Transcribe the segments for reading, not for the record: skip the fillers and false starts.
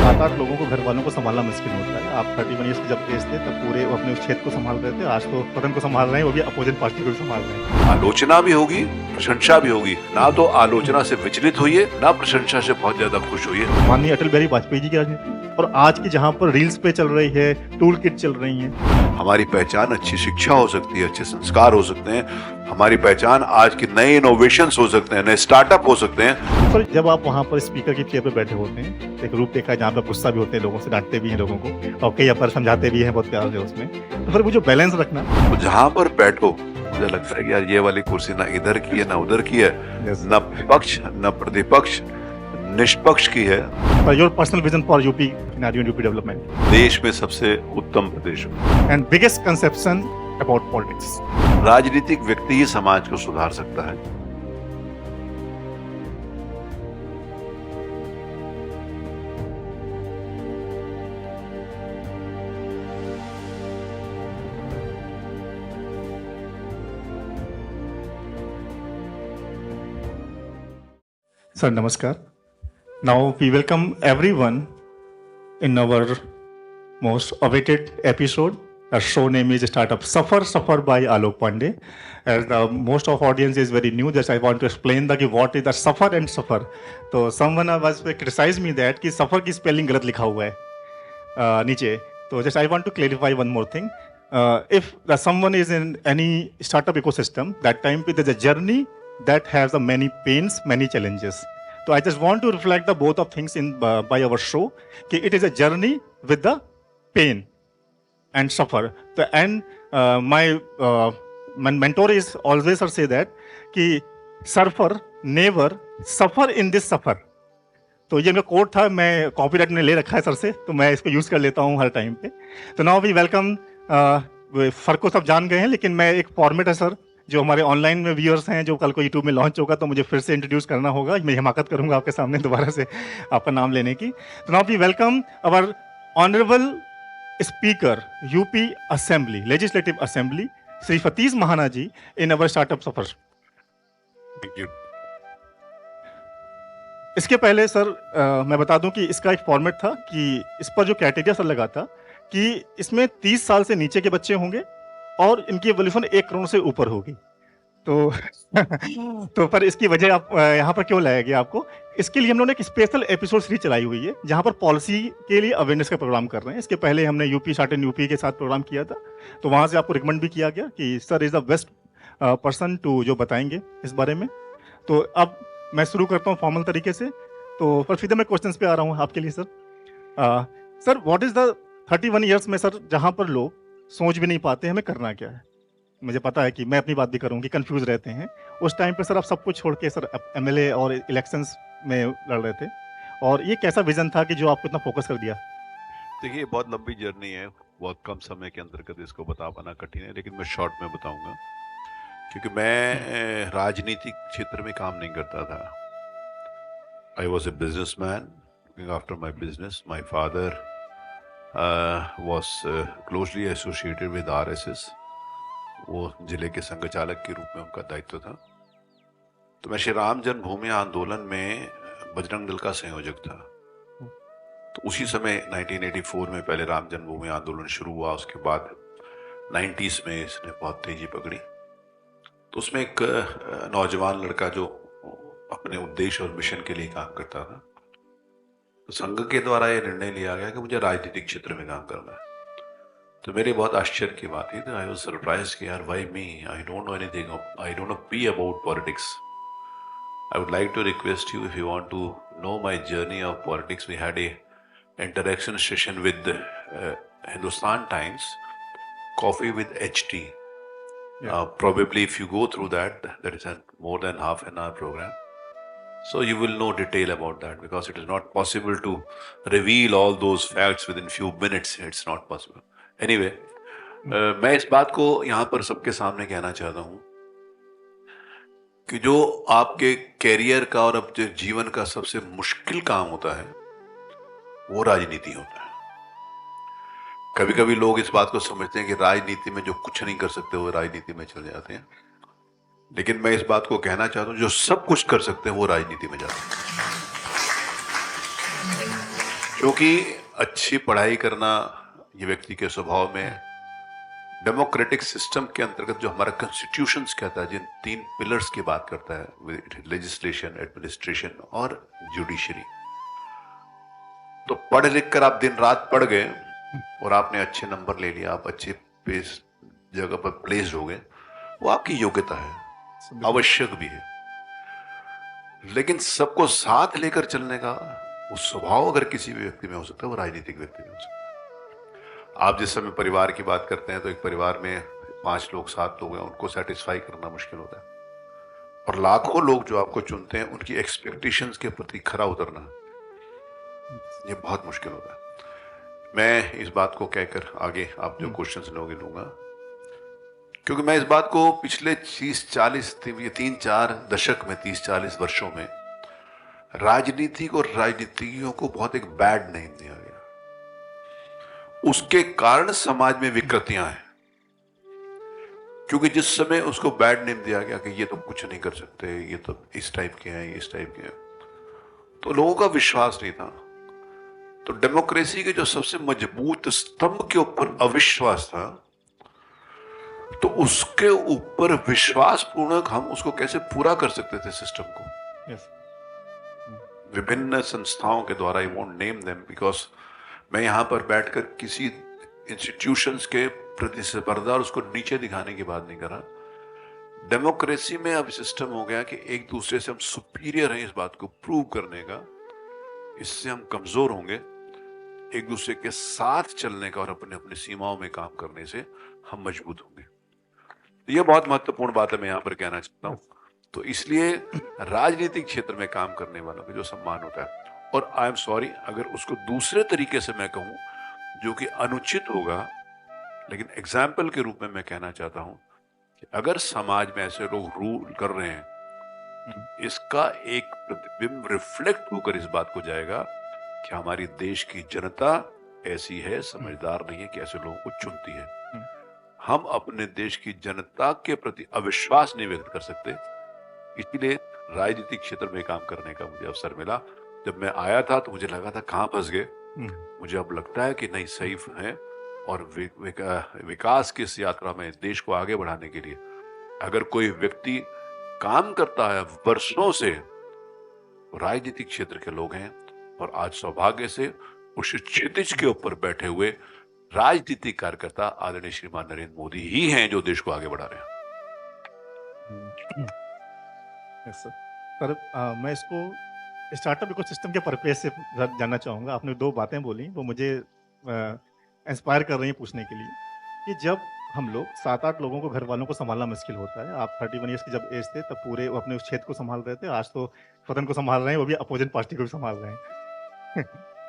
7-8 लोगों को, घर वालों को सँभालना मुश्किल होता है। आप 31 ईयर्स के जब एज थे तब पूरे वो अपने उस क्षेत्र को सँभाल रहे थे। आज तो सदन को सँभाल रहे हैं, वो भी अपोज़िट पार्टी को भी सँभाल रहे हैं। आलोचना भी होगी, प्रशंसा भी होगी। ना तो आलोचना से विचलित होइए, ना प्रशंसा से बहुत ज्यादा खुश होइए। माननीय अटल बिहारी वाजपेयी जी की राजनीति और आज की जहाँ पर रील्स पे चल रही है, टूल किट चल रही है। हमारी पहचान अच्छी शिक्षा हो सकती है, अच्छे संस्कार हो सकते हैं। हमारी पहचान आज के नए इनोवेशंस हो सकते हैं, नए स्टार्टअप हो सकते हैं। सर जब आप वहाँ पर स्पीकर की चेयर पे बैठे होते हैं, एक रूपरेखा है जहाँ पे गुस्सा भी होते हैं लोगों से, डांटते भी हैं लोगों को और कई बार समझाते भी हैं बहुत प्यार से उसमें। तो फिर वो जो बैलेंस रखना, तो जहां पर बैठो, मुझे लगता है कि यार ये वाली कुर्सी ना इधर की है ना उधर की है, न पक्ष न प्रतिपक्ष, निष्पक्ष की है। for your personal vision for UP scenario and UP development देश में सबसे उत्तम प्रदेश हो। and biggest conception about politics. राजनीतिक व्यक्ति ही समाज को सुधार सकता है। Sir, namaskar. Now we welcome everyone in our most awaited episode. Our show name is Startup Suffer by Alok Pandey. As the most of audience is very new, just I want to explain that what is the suffer and suffer. तो someone was criticized me that कि suffer की spelling गलत लिखा हुआ है नीचे. तो just I want to clarify one more thing. If someone is in any startup ecosystem, that time it is a journey that has the many pains, many challenges. So I just want to reflect the both of things in by our show. कि it is a journey with the pain and suffer. And my mentor is always say that कि surfer never suffer in this suffer. तो ये मेरा coat था, मैं copyright ने ले रखा है सर से, तो मैं इसको यूज कर लेता हूँ हर टाइम पे। तो नाउ वी वेलकम, फर्क को सब जान गए हैं, लेकिन मैं एक फॉर्मेट है सर जो हमारे ऑनलाइन में व्यूअर्स हैं, जो कल को यूट्यूब में लॉन्च होगा, तो मुझे फिर से इंट्रोड्यूस करना होगा। मैं हिमाकत करूंगा आपके सामने दोबारा से आपका नाम लेने की। तो now we welcome our honourable speaker UP assembly, legislative assembly, Shri Satish Mahana ji in our startup सफर। Thank you. इसके पहले सर मैं बता दूं कि इसका एक फॉर्मेट था कि इस पर जो क्राइटेरिया सर लगा था कि इसमें 30 साल से नीचे के बच्चे होंगे और इनकी एवोल्यूशन 1 करोड़ से ऊपर होगी। तो तो पर इसकी वजह आप यहाँ पर क्यों लाया गया आपको, इसके लिए हम लोगों ने एक स्पेशल एपिसोड सीरीज चलाई हुई है जहाँ पर पॉलिसी के लिए अवेयरनेस का प्रोग्राम कर रहे हैं। इसके पहले हमने यूपी स्टार्ट इन यूपी के साथ प्रोग्राम किया था, तो वहाँ से आपको रिकमेंड भी किया गया कि sir is the best person to जो बताएंगे इस बारे में। तो अब मैं शुरू करता हूँ फॉर्मल तरीके से। तो पर सीधे मैं क्वेश्चंस पे आ रहा हूँ आपके लिए sir. Sir what is the 31 years में सर जहाँ पर लोग सोच भी नहीं पाते हमें करना क्या है। मुझे पता है कि मैं अपनी बात भी करूँगी, कंफ्यूज रहते हैं। उस टाइम पे सर आप सब कुछ छोड़ के सर एमएलए और इलेक्शंस में लड़ रहे थे, और ये कैसा विजन था कि जो आपको इतना फोकस कर दिया? देखिए, बहुत लंबी जर्नी है, बहुत कम समय के अंतर्गत इसको बता पाना कठिन है, लेकिन मैं शॉर्ट में बताऊंगा। क्योंकि मैं राजनीतिक क्षेत्र में काम नहीं करता था। I was a business man looking after my business. My father was closely associated with RSS। वो जिले के संघ चालक के रूप में उनका दायित्व था। तो मैं श्री राम जन्मभूमि आंदोलन में बजरंग दल का संयोजक था। तो उसी समय 1984 में पहले राम जन्मभूमि आंदोलन शुरू हुआ, उसके बाद 90s में इसने बहुत तेजी पकड़ी। तो उसमें एक नौजवान लड़का जो अपने उद्देश्य और मिशन के लिए काम करता था, तो संघ के द्वारा यह निर्णय लिया गया कि मुझे राजनीतिक क्षेत्र में काम करना है। तो मेरे बहुत आश्चर्य की बात थी, तो आई वाज सरप्राइज्ड कि यार why me, I don't know anything, I don't know P about politics. I would like to request you, if you want to know my journey of politics, we had a interaction session with Hindustan Times, Coffee with HT. Yeah. Probably if you go through that, that is a more than half an hour program. So you will know detail about that, because it is not possible to reveal all those facts within few minutes. It's not possible. Anyway, मैं इस बात को यहाँ पर सबके सामने कहना चाहता हूँ कि जो आपके कैरियर का और अपने जीवन का सबसे मुश्किल काम होता है वो राजनीति होता है। कभी कभी लोग इस बात को समझते हैं कि राजनीति में जो कुछ नहीं कर सकते वो राजनीति में चले जाते हैं, लेकिन मैं इस बात को कहना चाहता हूं जो सब कुछ कर सकते हैं वो राजनीति में जाते हैं। क्योंकि अच्छी पढ़ाई करना ये व्यक्ति के स्वभाव में, डेमोक्रेटिक सिस्टम के अंतर्गत जो हमारा कॉन्स्टिट्यूशंस कहता है, जिन 3 पिलर्स की बात करता है, लेजिस्लेशन, एडमिनिस्ट्रेशन और जुडिशरी, तो पढ़ लिख कर आप दिन रात पढ़ गए और आपने अच्छे नंबर ले लिया, आप अच्छे पेस जगह पर प्लेस्ड हो गए, वो आपकी योग्यता है, आवश्यक भी है। लेकिन सबको साथ लेकर चलने का वो स्वभाव अगर किसी भी व्यक्ति में हो सकता है, वो राजनीतिक व्यक्ति में हो सकता है। आप जिस समय परिवार की बात करते हैं तो एक परिवार में 5 लोग 7 लोग हैं, उनको सेटिस्फाई करना मुश्किल होता है, और लाखों लोग जो आपको चुनते हैं उनकी एक्सपेक्टेशंस के प्रति खरा उतरना ये बहुत मुश्किल होता है। मैं इस बात को कहकर आगे आप जो क्वेश्चंस लोगे लूंगा, क्योंकि मैं इस बात को पिछले 3-4 दशक में, 30-40 वर्षों में राजनीतिक और राजनीतिज्ञों को बहुत एक बैड नेम दिया गया। उसके कारण समाज में विकृतियां हैं, क्योंकि जिस समय उसको बैड नेम दिया गया कि ये तो कुछ नहीं कर सकते, ये तो इस टाइप के हैं, इस टाइप के हैं, तो लोगों का विश्वास नहीं था। तो डेमोक्रेसी के जो सबसे मजबूत स्तंभ के ऊपर अविश्वास था, तो उसके ऊपर विश्वास पूर्वक हम उसको कैसे पूरा कर सकते थे सिस्टम को। Yes. विभिन्न संस्थाओं के द्वारा, I won't name them because मैं यहां पर बैठकर किसी इंस्टीट्यूशंस के प्रतिस्पर्धा और उसको नीचे दिखाने की बात नहीं कर रहा। डेमोक्रेसी में अब सिस्टम हो गया कि एक दूसरे से हम सुपीरियर हैं, इस बात को प्रूव करने का, इससे हम कमजोर होंगे। एक दूसरे के साथ चलने का और अपने अपने सीमाओं में काम करने से हम मजबूत होंगे। यह बहुत महत्वपूर्ण बात है, मैं यहां पर कहना चाहता हूं। तो इसलिए राजनीतिक क्षेत्र में काम करने वालों का जो सम्मान होता है, और आई एम सॉरी अगर उसको दूसरे तरीके से मैं कहूं जो कि अनुचित होगा, लेकिन एग्जाम्पल के रूप में मैं कहना चाहता हूं कि अगर समाज में ऐसे लोग रूल कर रहे हैं, इसका एक प्रतिबिंब रिफ्लेक्ट होकर इस बात को जाएगा कि हमारी देश की जनता ऐसी है, समझदार नहीं है कि ऐसे लोगों को चुनती है। हम अपने देश की जनता के प्रति अविश्वास नहीं व्यक्त कर सकते। इसलिए राजनीतिक क्षेत्र में काम करने का मुझे अवसर मिला। जब मैं आया था तो मुझे लगा था कहां फंस गए, मुझे अब लगता है कि नहीं, सही है। और विकास की इस यात्रा में देश को आगे बढ़ाने के लिए अगर कोई व्यक्ति काम करता है वर्षों से, राजनीतिक क्षेत्र के लोग हैं। और आज सौभाग्य से उस क्षितिज के ऊपर बैठे हुए राजनीतिक कार्यकर्ता आदरणीय श्रीमान नरेंद्र मोदी ही हैं जो देश को आगे बढ़ा रहे हैं। Yes sir. सर मैं इसको स्टार्टअप इकोसिस्टम के पर्पस से जानना चाहूँगा। आपने 2 बातें बोली, वो मुझे इंस्पायर कर रही हैं पूछने के लिए कि जब हम लोग 7-8 लोगों को, घर वालों को संभालना मुश्किल होता है। आप 31 ईयर्स की जब एज थे तब पूरे वो अपने उस क्षेत्र को संभाल रहे थे, आज तो सदन को संभाल रहे हैं, वो भी अपोजिट पार्टी को भी संभाल रहे हैं।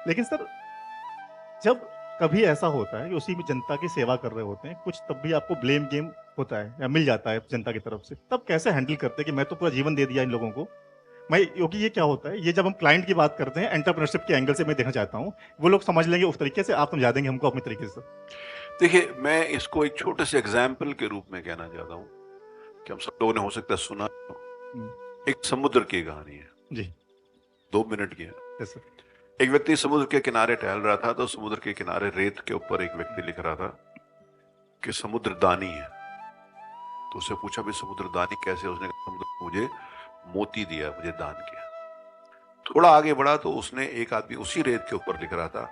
लेकिन सर जब कभी ऐसा होता है कि उसी में जनता की सेवा कर रहे होते हैं कुछ, तब भी आपको ब्लेम गेम होता है या मिल जाता है जनता की तरफ से, तब कैसे हैंडल करते हैं कि मैं तो पूरा जीवन दे दिया इन लोगों को। मैं, क्योंकि ये क्या होता है, ये जब हम क्लाइंट की बात करते हैं एंटरप्रेन्योरशिप के एंगल से मैं देखना चाहता हूँ, वो लोग समझ लेंगे उस तरीके से, आप समझा देंगे हमको अपने तरीके से। देखिए, मैं इसको एक छोटे से एग्जाम्पल के रूप में कहना चाहता हूँ कि हम सब लोगों ने हो सकता है सुना, एक समुद्र की कहानी है जी, 2 मिनट की है। Yes sir. एक व्यक्ति समुद्र के किनारे टहल रहा था, तो समुद्र के किनारे रेत के ऊपर एक व्यक्ति लिख रहा था कि समुद्र दानी है। तो उससे पूछा भी समुद्र दानी कैसे? उसने कहा समुद्र मुझे मोती दिया, मुझे दान किया। थोड़ा आगे बढ़ा तो उसने एक आदमी उसी रेत के ऊपर लिख रहा था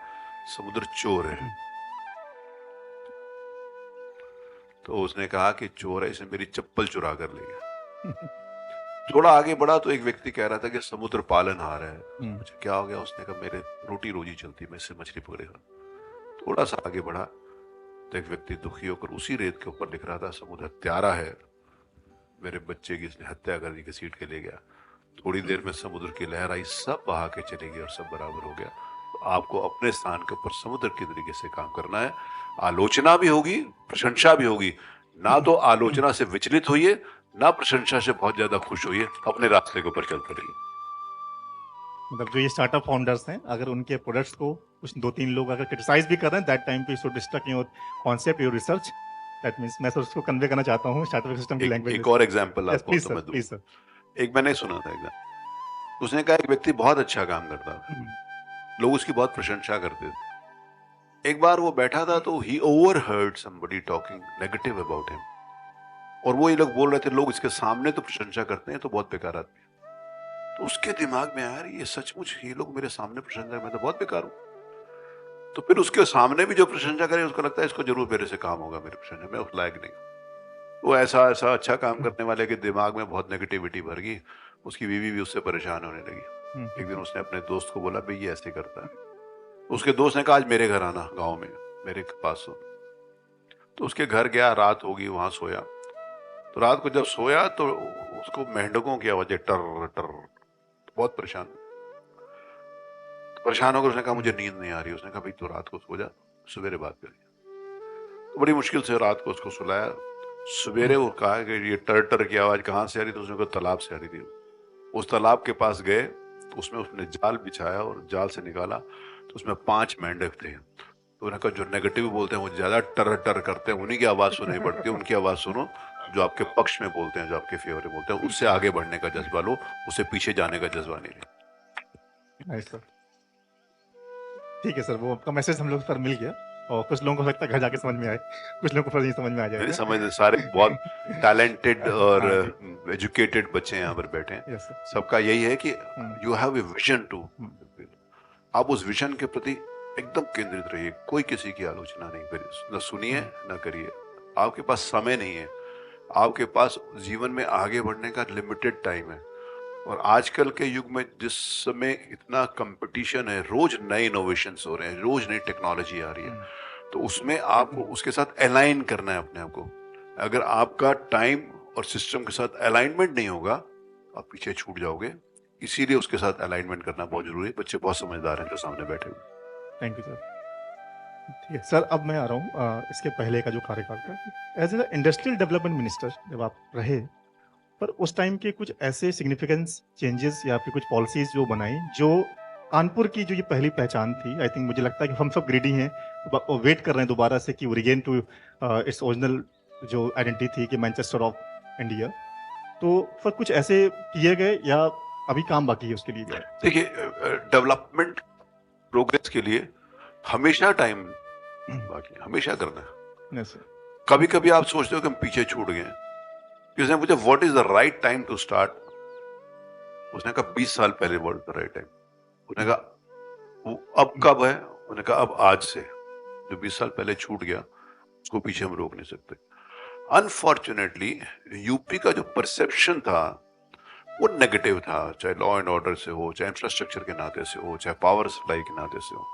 समुद्र चोर है। तो उसने कहा कि चोर है, इसने मेरी चप्पल चुरा कर ले गया। थोड़ा आगे बढ़ा तो एक व्यक्ति कह रहा था कि समुद्र पालनहार है। मुझे क्या हो गया? उसने कहा मेरे रोटी रोजी चलती, मैं इससे मछली पकड़ेगा। थोड़ा सा आगे बढ़ा तो एक व्यक्ति दुखी होकर उसी रेत के ऊपर लिख रहा था समुद्र हत्यारा है, मेरे बच्चे की इसने हत्या कर दी, घसीट के ले गया। थोड़ी देर में समुद्र की लहर आई, सब बहा के चली गई और सब बराबर हो गया। तो आपको अपने स्थान के ऊपर समुद्र की तरीके से काम करना है। आलोचना भी होगी, प्रशंसा भी होगी, ना तो आलोचना से विचलित होइए, ना प्रशंसा से बहुत ज्यादा खुश होइए, अपने रास्ते के ऊपर चलते रहिए। मतलब जो ये स्टार्टअप फाउंडर्स हैं, अगर उनके प्रोडक्ट्स को कुछ 2-3 लोग अगर क्रिटिसाइज भी कर रहे हैं, दैट टाइम पे should stuck your concept, your research. That means मैं सर उसको कन्वे करना चाहता हूं स्टार्टअप सिस्टम की लैंग्वेज में। एक और एग्जांपल आपको तो मैं दूं। Please sir. एक मैंने सुना था एग्जांपल, उसने कहा एक व्यक्ति बहुत अच्छा काम करता था, लोग उसकी बहुत प्रशंसा करते थे। एक बार वो बैठा था तो he overheard somebody talking negative about him, और वो ये लोग बोल रहे थे लोग इसके सामने तो प्रशंसा करते हैं तो बहुत बेकार आदमी है। तो उसके दिमाग में यार ये सचमुच ये लोग मेरे सामने प्रशंसा, मैं तो बहुत बेकार हूँ। तो फिर उसके सामने भी जो प्रशंसा करे उसको लगता है इसको जरूर मेरे से काम होगा, मेरे प्रशंसा मैं उस लायक नहीं हूँ। वो ऐसा ऐसा अच्छा काम करने वाले के दिमाग में बहुत नेगेटिविटी भर गई, उसकी बीवी भी उससे परेशान होने लगी। एक दिन उसने अपने दोस्त को बोला भाई ये ऐसे करता है। उसके दोस्त ने कहा आज मेरे घर आना, गांव में मेरे पास हो। तो उसके घर गया, रात होगी, वहां सोया। तो रात को जब सोया तो उसको मेंढकों की आवाजें टर टर, बहुत परेशान होकर उसने कहा मुझे नींद नहीं आ रही। उसने कहा भाई तू रात को सो जा, सवेरे बात करेंगे। तो बड़ी मुश्किल से रात को उसको सुलाया। सवेरे वो कहा कि ये टर टर की आवाज कहाँ से आ रही? तो उसने कहा तालाब से आ रही थी। उस तालाब के पास गए, उसमें उसने जाल बिछाया और जाल से निकाला तो उसमें 5 मेंढक थे। तो उन्होंने कहा जो नेगेटिव बोलते हैं वो ज्यादा टर टर करते हैं, उन्हीं की आवाज सुनाई पड़ती है, उनकी आवाज सुनो जो आपके पक्ष में बोलते हैं, जो आपके फेवर में बोलते हैं, उससे आगे बढ़ने का जज्बा लो, उससे पीछे जाने का जज्बा नहीं ले। सर ठीक है सर, वो आपका मैसेज हम लोग सर मिल गया, और कुछ लोगों को लगता है घर जाके समझ में आए, कुछ लोगों को फिर नहीं समझ में आ जाएगा। समझ, सारे बहुत टैलेंटेड और हाँ एजुकेटेड बच्चे यहाँ पर बैठे हैं। Yes sir. सबका यही है कि you have a vision to, आप उस विजन के प्रति एकदम केंद्रित रहिए, कोई किसी की आलोचना नहीं करिए, न सुनिए न करिए। आपके पास समय नहीं है, आपके पास जीवन में आगे बढ़ने का लिमिटेड टाइम है। और आजकल के युग में जिस समय इतना कंपटीशन है, रोज नए इनोवेशंस हो रहे हैं, रोज नई टेक्नोलॉजी आ रही है, तो उसमें आपको उसके साथ अलाइन करना है अपने आप को। अगर आपका टाइम और सिस्टम के साथ अलाइनमेंट नहीं होगा, आप पीछे छूट जाओगे। इसीलिए उसके साथ अलाइनमेंट करना बहुत जरूरी है। बच्चे बहुत समझदार हैं जो सामने बैठे हुए। Thank you sir. ठीक है सर, अब मैं आ रहा हूँ इसके पहले का जो कार्यकाल था as a industrial development minister जब आप रहे, पर उस टाइम के कुछ ऐसे सिग्निफिकेंस चेंजेस या फिर कुछ पॉलिसीज जो बनाई जो कानपुर की जो ये पहली पहचान थी, आई थिंक मुझे लगता है कि हम सब ग्रीडी हैं, वेट कर रहे हैं दोबारा से कि वो रिगेन टू इट्स ओरिजिनल जो आइडेंटिटी थी कि मैनचेस्टर ऑफ इंडिया। तो फिर कुछ ऐसे किए गए या अभी काम बाकी है उसके लिए? देखिए, डेवलपमेंट प्रोग्रेस के लिए हमेशा टाइम बाकी, हमेशा करना है। yes, कभी कभी आप सोचते हो कि हम पीछे छूट गए। किसने पूछा what is the right time to start? उसने कहा 20 साल पहले what is the right time. उसने कहा वो अब कब है? उसने कहा अब आज से। जो 20 साल पहले छूट गया उसको पीछे हम रोक नहीं सकते। अनफॉर्चुनेटली यूपी का जो परसेप्शन था वो नेगेटिव था, चाहे लॉ एंड ऑर्डर से हो, चाहे इंफ्रास्ट्रक्चर के नाते से हो, चाहे पावर सप्लाई के नाते से हो,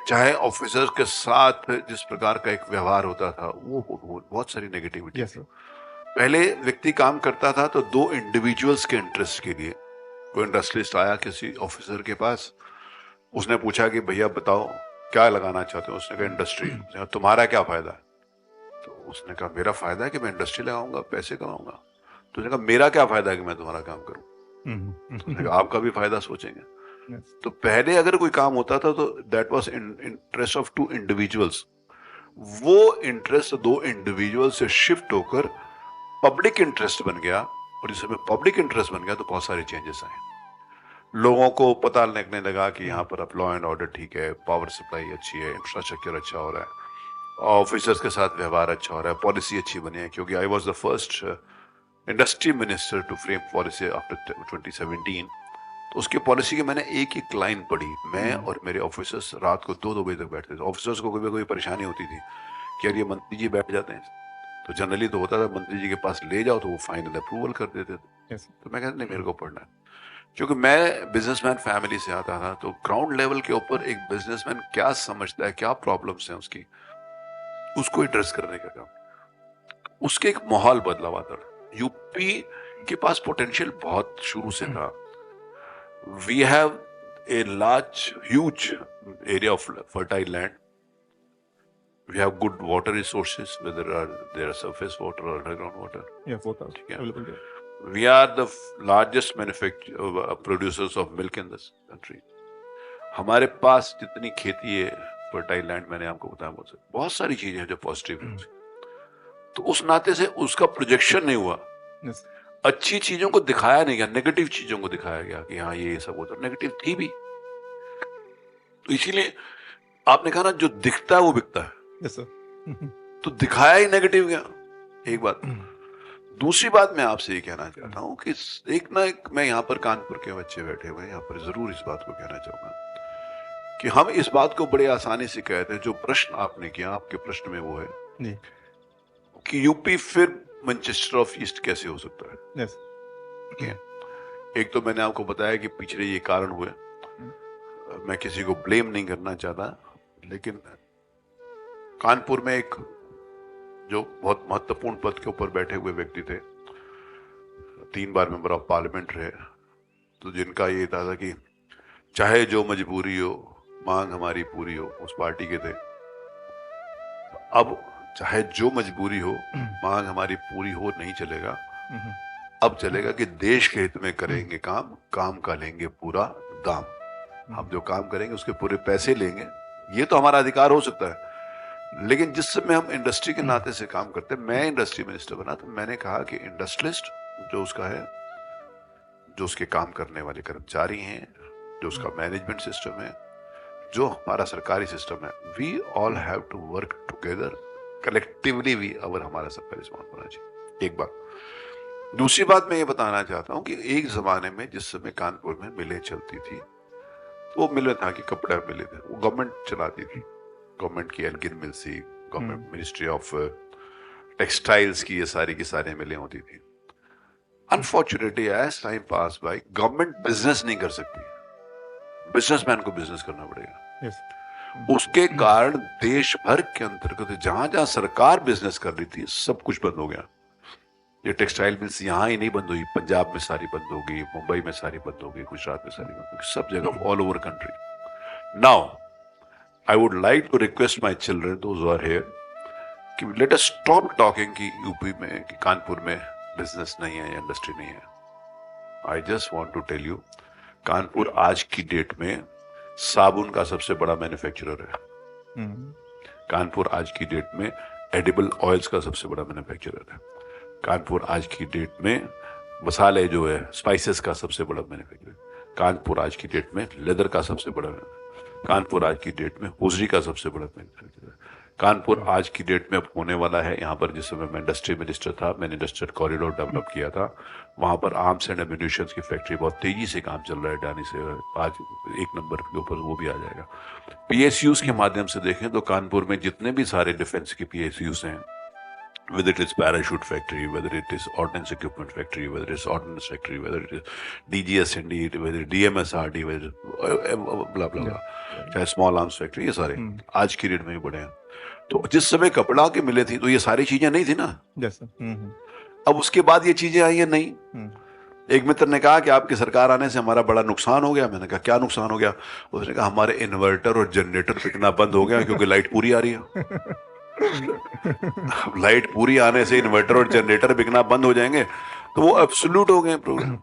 चाहे ऑफिसर्स के साथ जिस प्रकार का एक व्यवहार होता था, वो बहुत सारी नेगेटिविटी yes, थी। पहले व्यक्ति काम करता था तो 2 इंडिविजुअल्स के इंटरेस्ट के लिए। कोई इंडस्ट्रियलिस्ट आया किसी ऑफिसर के पास, उसने पूछा कि भैया बताओ क्या लगाना चाहते हो? उसने कहा इंडस्ट्री। उसने कहा तुम्हारा क्या फायदा है? तो उसने कहा मेरा फायदा है कि मैं इंडस्ट्री लगाऊंगा, पैसे कमाऊंगा। तो उसने कहा मेरा क्या फायदा है कि मैं तुम्हारा काम करूं? तो उसने कहा आपका भी फायदा सोचेंगे। तो पहले अगर कोई काम होता था तो that was in interest of 2 individuals. वो इंटरेस्ट 2 इंडिविजुअल से शिफ्ट होकर पब्लिक इंटरेस्ट बन गया, और इस समय पब्लिक इंटरेस्ट बन गया तो बहुत सारे चेंजेस आए। लोगों को पता लगने लगा कि यहाँ पर अब लॉ एंड ऑर्डर ठीक है, पावर सप्लाई अच्छी है, इंफ्रास्ट्रक्चर अच्छा हो रहा है, ऑफिसर्स के साथ व्यवहार अच्छा हो रहा है, पॉलिसी अच्छी बनी है। क्योंकि I was the first industry minister to frame policy after 2017। तो उसकी पॉलिसी की मैंने एक लाइन पढ़ी। मैं और मेरे ऑफिसर्स रात को 2-2 बजे तक बैठते थे। ऑफिसर्स को कोई परेशानी होती थी कि यार ये मंत्री जी बैठ जाते हैं, तो जनरली तो होता था मंत्री जी के पास ले जाओ तो वो फाइनल अप्रूवल कर देते थे। तो मैं कहता नहीं, मेरे को पढ़ना है। क्योंकि मैं बिजनेसमैन फैमिली से आता था, तो ग्राउंड लेवल के ऊपर एक बिजनेसमैन क्या समझता है, क्या प्रॉब्लम्स हैं उसकी, उसको एड्रेस करने का काम। उसके एक माहौल बदलाव आता था। यूपी के पास पोटेंशियल बहुत शुरू से था। We have a huge area of fertile land. We have good water resources, whether there are surface water or underground water. Yeah, both are available there. We are the largest producers of milk in this country. हमारे पास जितनी खेती है, fertile land, मैंने आपको बताया, बहुत सारी चीजें हैं जो पॉजिटिव हैं। तो उस नाते से उसका प्रोजेक्शन नहीं हुआ। yes. अच्छी चीजों को दिखाया नहीं गया, नेगेटिव चीजों को दिखाया गया कि हाँ ये सब होता। नेगेटिव थी भी, तो इसीलिए आपने कहा ना, जो दिखता है वो बिकता है, यस सर। तो दिखाया ही नेगेटिव गया, एक बात। दूसरी बात मैं आपसे ये कहना चाहता हूँ कि एक मैं यहाँ पर कानपुर के बच्चे बैठे हुए हैं, यहाँ पर जरूर इस बात को कहना चाहूंगा कि हम इस बात को बड़े आसानी से कहते हैं। जो प्रश्न आपने किया, आपके प्रश्न में वो है जी। कि यूपी फिर मैनचेस्टर ऑफ ईस्ट कैसे हो सकता है। यस। एक तो मैंने आपको बताया कि पिछले ये कारण हुए, मैं किसी को ब्लेम नहीं करना चाहता, लेकिन कानपुर में एक जो बहुत महत्वपूर्ण पद के ऊपर बैठे हुए व्यक्ति थे, 3 बार मेंबर ऑफ पार्लियामेंट रहे, तो जिनका ये था कि चाहे जो मजबूरी हो मांग हमारी पूरी हो, उस पार्टी के थे। अब चाहे जो मजबूरी हो मांग हमारी पूरी हो नहीं चलेगा, अब चलेगा कि देश के हित में करेंगे काम, काम का लेंगे पूरा दाम। हम जो काम करेंगे उसके पूरे पैसे लेंगे, ये तो हमारा अधिकार हो सकता है। लेकिन जिस समय हम इंडस्ट्री के नाते से काम करते हैं, मैं इंडस्ट्री मिनिस्टर बना तो मैंने कहा कि इंडस्ट्रियलिस्ट जो उसका है, जो उसके काम करने वाले कर्मचारी हैं, जो उसका मैनेजमेंट सिस्टम है, जो हमारा सरकारी सिस्टम है, we all have to work together collectively, we our, हमारा सबका रिस्पॉन्स होना चाहिए, एक बात। दूसरी बात मैं ये बताना चाहता हूँ कि एक जमाने में जिस समय कानपुर में मिलें चलती थी, वो मिलें था कि कपड़ा मिले थे, वो गवर्नमेंट चलाती थी, गवर्नमेंट की एल्गिन मिल्स थी, गवर्नमेंट मिनिस्ट्री ऑफ टेक्सटाइल्स की ये सारी की सारी मिलें होती थी। Unfortunately as time pass by, government business नहीं कर सकती, बिजनेसमैन को बिजनेस करना पड़ेगा। यस। उसके कारण देश भर के अंतर्गत जहां जहां सरकार बिजनेस कर रही थी, सब कुछ बंद हो गया। ये टेक्सटाइल मिल्स यहां ही नहीं बंद हुई, पंजाब में सारी बंद हो गई, मुंबई में सारी बंद हो गई, गुजरात में सारी बंद हो गई, सब जगह, all over country. Now I would like to request my children, those who are here, कि लेट अस स्टॉप टॉकिंग कि यूपी में, कि कानपुर में बिजनेस नहीं है या इंडस्ट्री नहीं है। I just want to tell you, Kanpur आज की डेट में साबुन का सबसे बड़ा मैन्युफैक्चरर है। कानपुर आज की डेट में एडिबल ऑयल्स का सबसे बड़ा मैन्युफैक्चरर है। कानपुर आज की डेट में मसाले जो है, स्पाइसेस का सबसे बड़ा मैन्युफैक्चरर। कानपुर आज की डेट में लेदर का सबसे बड़ा, कानपुर आज की डेट में होजरी का सबसे बड़ा मैन्युफैक्चरर। कानपुर आज की डेट में अब होने वाला है, यहाँ पर जिस समय मैं इंडस्ट्री मिनिस्टर था, मैंने इंडस्ट्रियल कॉरिडोर डेवलप किया था, वहाँ पर आर्म्स एंड एम्यूनिशन की फैक्ट्री बहुत तेजी से काम चल रहा है, डानी से आज 1 नंबर के ऊपर वो भी आ जाएगा। PSUs के माध्यम से देखें तो कानपुर में जितने भी सारे डिफेंस के PSUs हैं, whether it is parachute factory, whether it is ordnance equipment factory, whether it is ordnance factory, whether it is DGSND, whether it is DMSRD, whether blah blah blah, चाहे स्मॉल आर्म्स फैक्ट्री, ये सारे आज की date में भी बड़े हैं। तो जिस समय कपड़ा के मिले थी तो ये सारी चीजें नहीं थी ना। अब उसके बाद ये चीजें आई है नहीं। एक मित्र ने कहा कि आपकी सरकार आने से हमारा बड़ा नुकसान हो गया। मैंने कहा क्या नुकसान हो गया? उसने कहा हमारे इन्वर्टर और जनरेटर बिकना बंद हो गया क्योंकि लाइट पूरी आ रही है। लाइट पूरी आने से इन्वर्टर और जनरेटर बिकना बंद हो जाएंगे तो वो एब्सोल्यूट हो गए प्रोग्राम।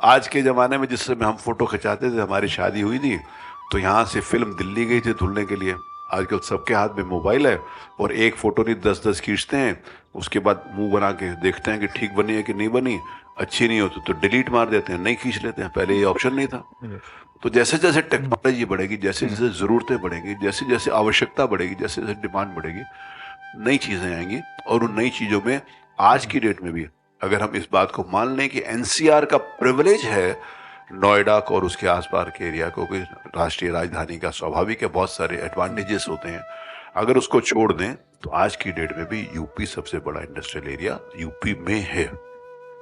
आज के जमाने में जिस समय हम फोटो खिंचाते थे, हमारी शादी हुई थी तो यहाँ से फिल्म दिल्ली गई थी धुलने के लिए। आजकल सबके हाथ में मोबाइल है और एक फोटो नहीं 10-10 खींचते हैं, उसके बाद मुंह बना के देखते हैं कि ठीक बनी है कि नहीं बनी। अच्छी नहीं होती तो डिलीट मार देते हैं, नहीं खींच लेते हैं। पहले ये ऑप्शन नहीं था। तो जैसे जैसे टेक्नोलॉजी बढ़ेगी, जैसे जैसे ज़रूरतें बढ़ेंगी, जैसे जैसे आवश्यकता बढ़ेगी, जैसे जैसे डिमांड बढ़ेगी, नई चीज़ें आएंगी। और उन नई चीज़ों में आज की डेट में भी अगर हम इस बात को मान लें कि NCR का प्रिविलेज है नोएडा और उसके आसपास के एरिया को, कि राष्ट्रीय राजधानी का स्वाभाविक है, बहुत सारे एडवांटेजेस होते हैं। अगर उसको छोड़ दें तो आज की डेट में भी यूपी सबसे बड़ा इंडस्ट्रियल एरिया यूपी में है।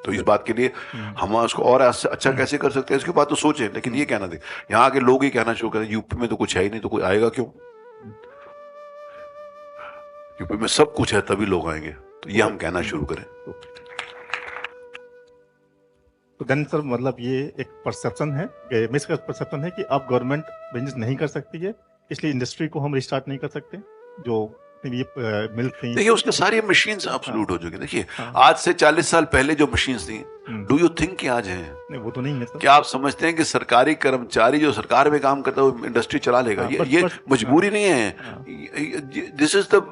तो इस बात के लिए हम उसको और अच्छा कैसे कर सकते हैं इसकी बात तो सोचें। लेकिन ये कहना दे, यहाँ के लोग ही कहना शुरू करें यूपी में तो कुछ है ही नहीं, तो कोई आएगा क्यों? यूपी में सब कुछ है तभी लोग आएंगे। तो ये हम कहना शुरू करें। तो देन सर, मतलब ये एक परसेप्शन है, मिसकंसेप्शन है कि अब गवर्नमेंट बिजनेस नहीं कर सकती है, इसलिए इंडस्ट्री को हम रिस्टार्ट नहीं कर सकते। जो ये मिल्क थी, देखिए उसके सारी मशीन्स एब्सोल्यूट हो चुकी। देखिए आज से 40 साल पहले जो मशीन्स थी, डू यू थिंक कि आज हैं? नहीं, वो तो नहीं है सर। क्या आप समझते हैं कि सरकारी कर्मचारी जो सरकार में काम करता है वो इंडस्ट्री चला लेगा? ये मजबूरी नहीं है, this is the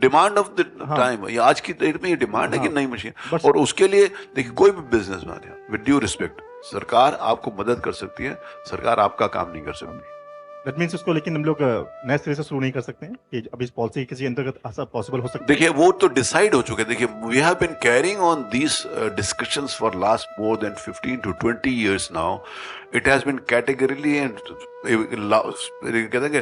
demand of the time. ये आज की डेट में ये डिमांड है कि नई मशीन। और उसके लिए देखिए कोई भी बिजनेसमैन है, विद ड्यू रिस्पेक्ट, सरकार आपको मदद कर सकती है, सरकार आपका काम नहीं कर सकती। दैट मीन्स उसको लेकिन हम लोग नए सिरे से शुरू नहीं कर सकते हैं कि अब इस पॉलिसी किसी अंतर्गत ऐसा पॉसिबल हो सकता है? देखिए वो तो डिसाइड हो चुके हैं। देखिए we have been carrying on these discussions for last more than 15 to 20 years now. It has been categorically and कहते हैं कि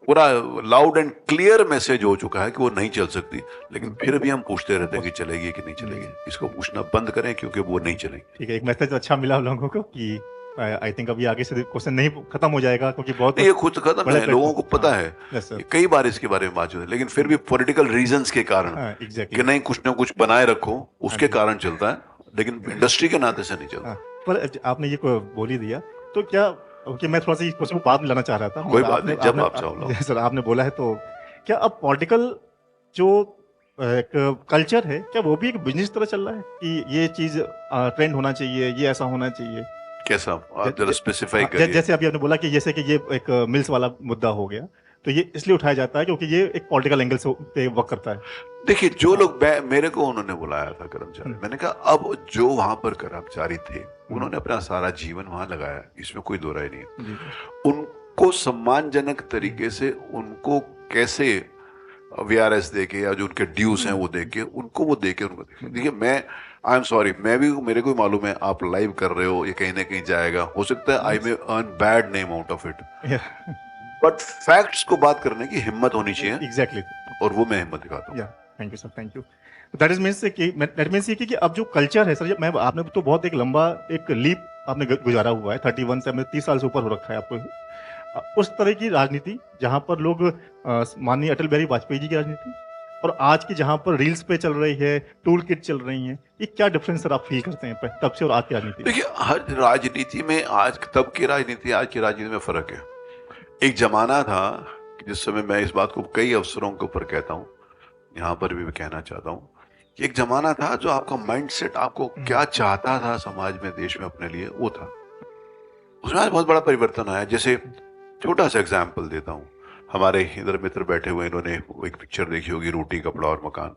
पूरा लाउड एंड क्लियर मैसेज हो चुका है कि वो नहीं चल सकती, लेकिन फिर भी हम पूछते रहते हैं कि चलेगी कि नहीं चलेगी। इसको पूछना बंद करें क्योंकि वो नहीं चलेगी। ठीक है, एक मैसेज अच्छा मिला लोगों को कि आई थिंक अभी आगे से क्वेश्चन नहीं खत्म हो जाएगा क्योंकि बहुत ये खुद खत्म बड़े है, लोगों को पता हाँ, है। yes, sir. ये कई बार इसके बारे में बात हुई है, लेकिन फिर भी पॉलिटिकल रीजंस के कारण हाँ, exactly. कि नहीं कुछ ना कुछ बनाए रखो, उसके हाँ, कारण चलता है, लेकिन इंडस्ट्री के नाते से नहीं चलता। हाँ, पर आपने ये बोल ही दिया तो क्या कि मैं थोड़ा सा इस क्वेश्चन को बाद में लाना चाह रहा था। कोई मगर बात नहीं, जब आप चाहो लो। सर आपने बोला है तो क्या अब पॉलिटिकल जो एक कल्चर है क्या वो भी एक बिजनेस तरह चल रहा है कि ये चीज ट्रेंड होना चाहिए, ये ऐसा होना चाहिए? कैसा आप जरा स्पेसिफाई हाँ, करिए। जैसे अभी आपने बोला कि जैसे कि ये एक मिल्स वाला मुद्दा हो गया, तो ये इसलिए उठाया जाता है क्योंकि ये एक पॉलिटिकल एंगल से पे वर्क करता है। देखिए जो लोग मेरे को उन्होंने बुलाया था कर्मचारी, मैंने कहा अब जो वहां पर कर्मचारी थे उन्होंने अपना सारा जीवन वहां लगाया, इसमें कोई दो राय नहीं है। जी, उनको सम्मानजनक तरीके से उनको कैसे वीआरएस देके या जो उनके ड्यूज हैं वो देके उनको देखिए मैं आई एम सॉरी, मैं भी मेरे को भी मालूम है आप लाइव कर रहे हो, ये कहीं ना कहीं जाएगा, हो सकता है I may earn bad name out of it, but facts को बात करने की हिम्मत होनी चाहिए। एग्जैक्टली, और वो मैं हिम्मत दिखाता हूँ। Thank you sir, thank you. That is means कि अब जो कल्चर है सर, मैं आपने तो बहुत एक लंबा एक लीप आपने गुजारा हुआ है, 31 से 30 साल से ऊपर हो रखा है आपको। उस तरह की राजनीति जहां पर लोग माननीय अटल बिहारी वाजपेयी जी की राजनीति और आज की जहां पर रील्स पे चल रही है, टूल किट चल रही है, ये क्या डिफरेंस सर आप फील करते हैं तब से और आज की राजनीति? देखिए हर राजनीति में आज तब की राजनीति आज की राजनीति में फर्क है। एक जमाना था जिस समय, मैं इस बात को कई अवसरों के ऊपर कहता हूँ, यहाँ पर भी मैं कहना चाहता हूँ कि एक जमाना था जो आपका माइंडसेट आपको क्या चाहता था समाज में, देश में, अपने लिए, वो था। उसमें आज बहुत बड़ा परिवर्तन आया। जैसे छोटा सा एग्जाम्पल देता हूँ, हमारे इधर मित्र बैठे हुए, इन्होंने एक पिक्चर देखी होगी, रोटी कपड़ा और मकान।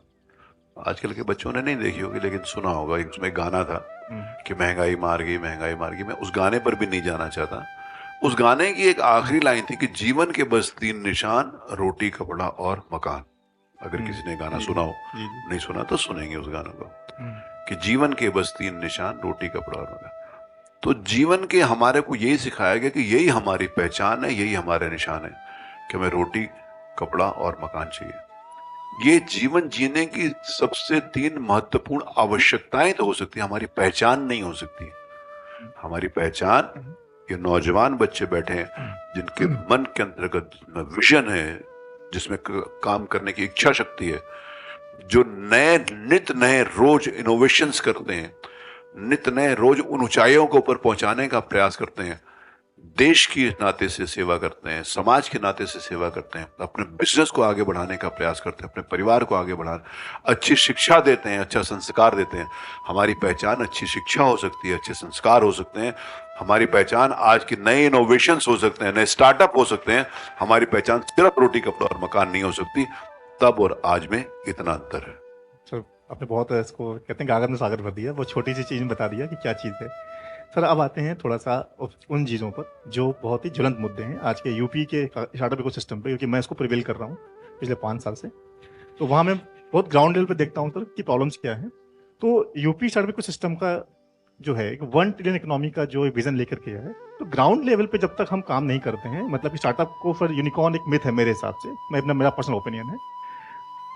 आजकल के बच्चों ने नहीं देखी होगी लेकिन सुना होगा। उसमें गाना था कि महंगाई मार गई, महंगाई मार गई। मैं उस गाने पर भी नहीं जाना चाहता। उस गाने की एक आखिरी लाइन थी कि जीवन के बस 3 निशान, रोटी कपड़ा और मकान। अगर किसी ने गाना सुना हो, नहीं सुना तो सुनेंगे उस गाने को, कि जीवन के बस 3 निशान, रोटी कपड़ा और मकान। तो जीवन के हमारे को यही सिखाया गया कि यही हमारी पहचान है, यही हमारे निशान है कि हमें रोटी कपड़ा और मकान चाहिए। ये जीवन जीने की सबसे 3 महत्वपूर्ण आवश्यकताएं तो हो सकती है, हमारी पहचान नहीं हो सकती। हमारी पहचान ये नौजवान बच्चे बैठे हैं जिनके मन के अंतर्गत विजन है, जिसमें काम करने की इच्छा शक्ति है, जो नित नए रोज इनोवेशंस करते हैं, नित नए रोज उन ऊंचाइयों को ऊपर पहुंचाने का प्रयास करते हैं, देश के नाते से सेवा करते हैं, समाज के नाते से सेवा करते हैं, अपने बिजनेस को आगे बढ़ाने का प्रयास करते हैं, अपने परिवार को आगे बढ़ाने, अच्छी शिक्षा देते हैं, अच्छा संस्कार देते हैं। हमारी पहचान अच्छी शिक्षा हो सकती है, अच्छे संस्कार हो सकते हैं। हमारी पहचान आज की नए इनोवेशंस हो सकते हैं, नए स्टार्टअप हो सकते हैं। हमारी पहचान सिर्फ रोटी कपड़ा और मकान नहीं हो सकती। तब और आज में इतना अंतर है। सर आपने बहुत इसको कहते हैं कागज में सागर भर दिया, वो छोटी सी चीज में बता दिया कि क्या चीज है। सर अब आते हैं थोड़ा सा उन चीज़ों पर जो बहुत ही ज्वलंत मुद्दे हैं आज के यूपी के स्टार्टअप इकोसिस्टम पे, क्योंकि मैं इसको प्रिवेल कर रहा हूँ पिछले 5 साल से। तो वहाँ मैं बहुत ग्राउंड लेवल पे देखता हूँ सर कि प्रॉब्लम्स क्या है। तो यूपी स्टार्टअप इकोसिस्टम का जो है 1 ट्रिलियन इकोनॉमी का जो विजन लेकर के है, तो ग्राउंड लेवल पे जब तक हम काम नहीं करते हैं, मतलब कि स्टार्टअप को फिर यूनिकॉर्न एक मिथ है मेरे हिसाब से, मेरा पर्सनल ओपिनियन है।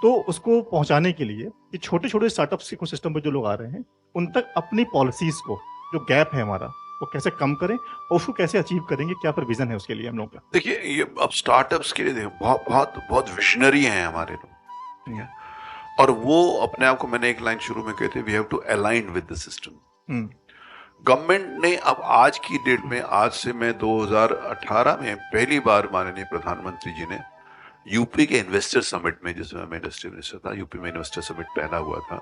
तो उसको पहुंचाने के लिए कि छोटे छोटे स्टार्टअप्स इकोसिस्टम पे जो लोग आ रहे हैं उन तक अपनी पॉलिसीज को, जो गैप है हमारा, वो कैसे कम करें और उसको कैसे अचीव करेंगे, क्या पर विजन है उसके लिए हम लोगों का? देखिए ये अब स्टार्टअप्स के लिए बहुत बहुत बहुत विजनरी हैं हमारे लोग, ठीक है, और वो अपने आप को, मैंने एक लाइन शुरू में कहते, we have to align with the system. Government ने अब आज की डेट में, आज से मैं 2018 में पहली बार माननीय प्रधानमंत्री जी ने यूपी के इन्वेस्टर समिट में, जिसमें मैं इंडस्ट्री मिनिस्टर था, यूपी में इन्वेस्टर समिट पहना हुआ था,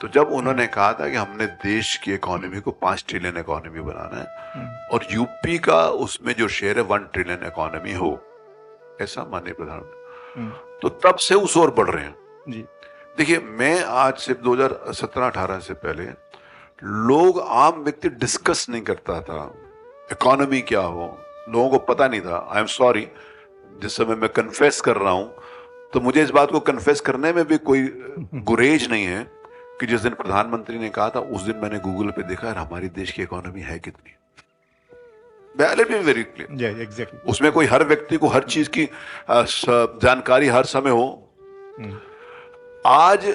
तो जब उन्होंने कहा था कि हमने देश की इकोनॉमी को 5 ट्रिलियन इकोनॉमी बनाना है और यूपी का उसमें जो शेयर है 1 ट्रिलियन इकोनॉमी हो, ऐसा माननीय प्रधानमंत्री, तो तब से उस ओर बढ़ रहे हैं जी। देखिए मैं आज से 2017-18 से पहले लोग, आम व्यक्ति डिस्कस नहीं करता था इकोनॉमी क्या हो, लोगों को पता नहीं था। आई एम सॉरी, जिस समय मैं कन्फेस कर रहा हूं, तो मुझे इस बात को कन्फेस करने में भी कोई गुरेज नहीं है कि जिस दिन प्रधानमंत्री ने कहा था उस दिन मैंने गूगल पे देखा यार हमारी देश की इकोनॉमी है कितनी। Very clear. एग्जैक्टली। उसमें कोई हर व्यक्ति को हर चीज की जानकारी हर समय हो। आज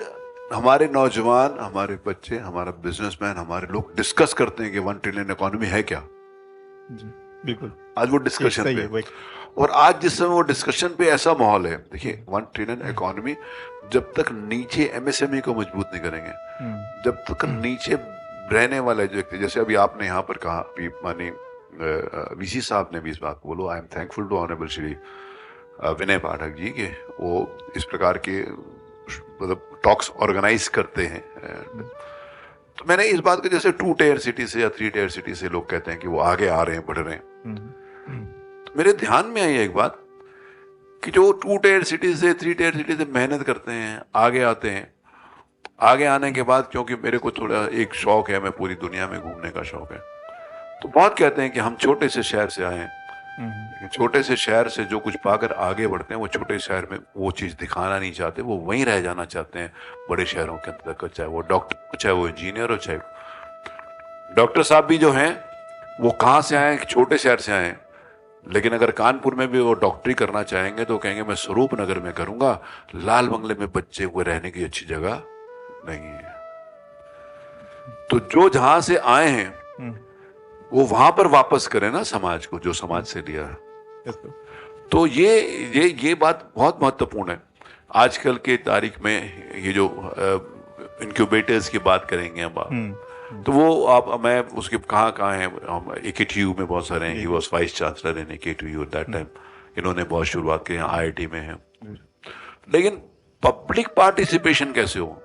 हमारे नौजवान, हमारे बच्चे, हमारा बिजनेसमैन, हमारे लोग डिस्कस करते हैं कि 1 ट्रिलियन इकोनॉमी है क्या। बिल्कुल, आज वो डिस्कशन सही है पे, और आज जिस समय वो डिस्कशन पे ऐसा माहौल है, देखिए 1 ट्रिलियन इकोनॉमी जब तक नीचे एमएसएमई को मजबूत नहीं करेंगे, जब तक नीचे रहने वाले जो व्यक्ति, जैसे अभी आपने यहाँ पर कहा, अभी मानी वीसी साहब ने भी इस बात को बोलो, I am thankful to honourable Shri Vinay Pathak ji के वो इस प्रकार के मतलब टॉक्स ऑर्गेनाइज करते हैं। तो मैंने इस बात को, जैसे 2 टियर सिटी से या 3 टियर सिटी से लोग कहते हैं कि वो आगे आ रहे हैं, बढ़ रहे हैं, तो मेरे ध्यान में आई एक बात कि जो 2 टियर सिटी से 3 टियर सिटी से मेहनत करते हैं, आगे आते हैं, आगे आने के बाद, क्योंकि मेरे को थोड़ा एक शौक है, मैं पूरी दुनिया में घूमने का शौक है, तो बहुत कहते हैं कि हम छोटे से शहर से आए हैं, लेकिन छोटे से शहर से जो कुछ पाकर आगे बढ़ते हैं वो छोटे शहर में वो चीज़ दिखाना नहीं चाहते, वो वहीं रह जाना चाहते हैं बड़े शहरों के अंदर, चाहे वो डॉक्टर हो, चाहे वो इंजीनियर हो, चाहे डॉक्टर साहब भी जो हैं वो कहाँ से आए, छोटे शहर से आए, लेकिन अगर कानपुर में भी वो डॉक्टरी करना चाहेंगे तो कहेंगे मैं स्वरूप नगर में करूंगा, लाल बंगले में बच्चे हुए रहने की अच्छी जगह नहीं है। तो जो जहां से आए हैं वो वहां पर वापस करें ना समाज को, जो समाज से लिया है। तो ये बात बहुत महत्वपूर्ण है। आजकल के तारीख में ये जो इनक्यूबेटर्स की बात करेंगे अब आप, तो वो आप, मैं उसके कहाँ हैं, हम AKTU में बहुत सारे हैं, he was vice chancellor in AKTU at that time, इन्होंने बहुत शुरुआत की, IIT में है। लेकिन पब्लिक पार्टिसिपेशन कैसे हो?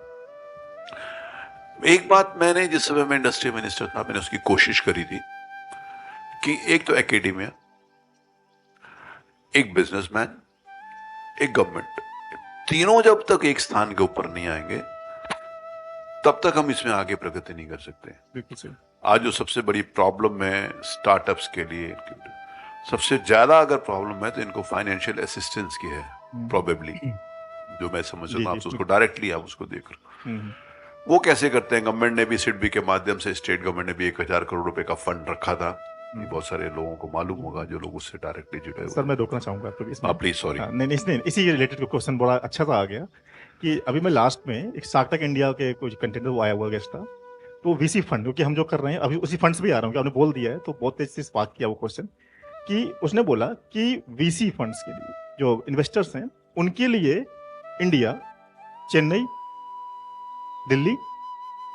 एक बात मैंने, जिस समय मैं इंडस्ट्री मिनिस्टर था, मैंने उसकी कोशिश करी थी कि एक तो एकेडमिया, एक बिजनेसमैन, एक गवर्नमेंट, तीनों जब तक एक स्थान के ऊपर नहीं आएंगे तब तक हम इसमें आगे प्रगति नहीं कर सकते। बिल्कुल सही। आज जो सबसे बड़ी प्रॉब्लम है स्टार्टअप्स के लिए, सबसे ज्यादा अगर प्रॉब्लम है तो इनको फाइनेंशियल असिस्टेंस की है, प्रोबेबली, जो मैं समझता हूँ, आप उसको डायरेक्टली आप उसको देख रहे, वो कैसे करते हैं। गवर्नमेंट ने भी सिडबी के माध्यम से, स्टेट गवर्नमेंट ने भी 1000 करोड़ रुपए का फंड रखा था, ये बहुत सारे लोगों को मालूम होगा जो लोग उससे डायरेक्टली जुड़े हुए। सर मैं रोकना चाहूंगा आपको इसमें, प्लीज, सॉरी। नहीं नहीं, इसी रिलेटेड क्वेश्चन बड़ा अच्छा सा आ गया कि अभी मैं लास्ट में एक शार्क टैंक इंडिया के कुछ कंटेंट वो आया हुआ गेस्ट था, तो वीसी फंड, क्योंकि हम जो कर रहे हैं अभी उसी फंड से भी आ रहा हूँ, कि आपने बोल दिया है तो बहुत तेज से बात किया वो क्वेश्चन, कि उसने बोला कि वीसी फंड्स के लिए जो इन्वेस्टर्स हैं उनके लिए इंडिया चेन्नई, दिल्ली,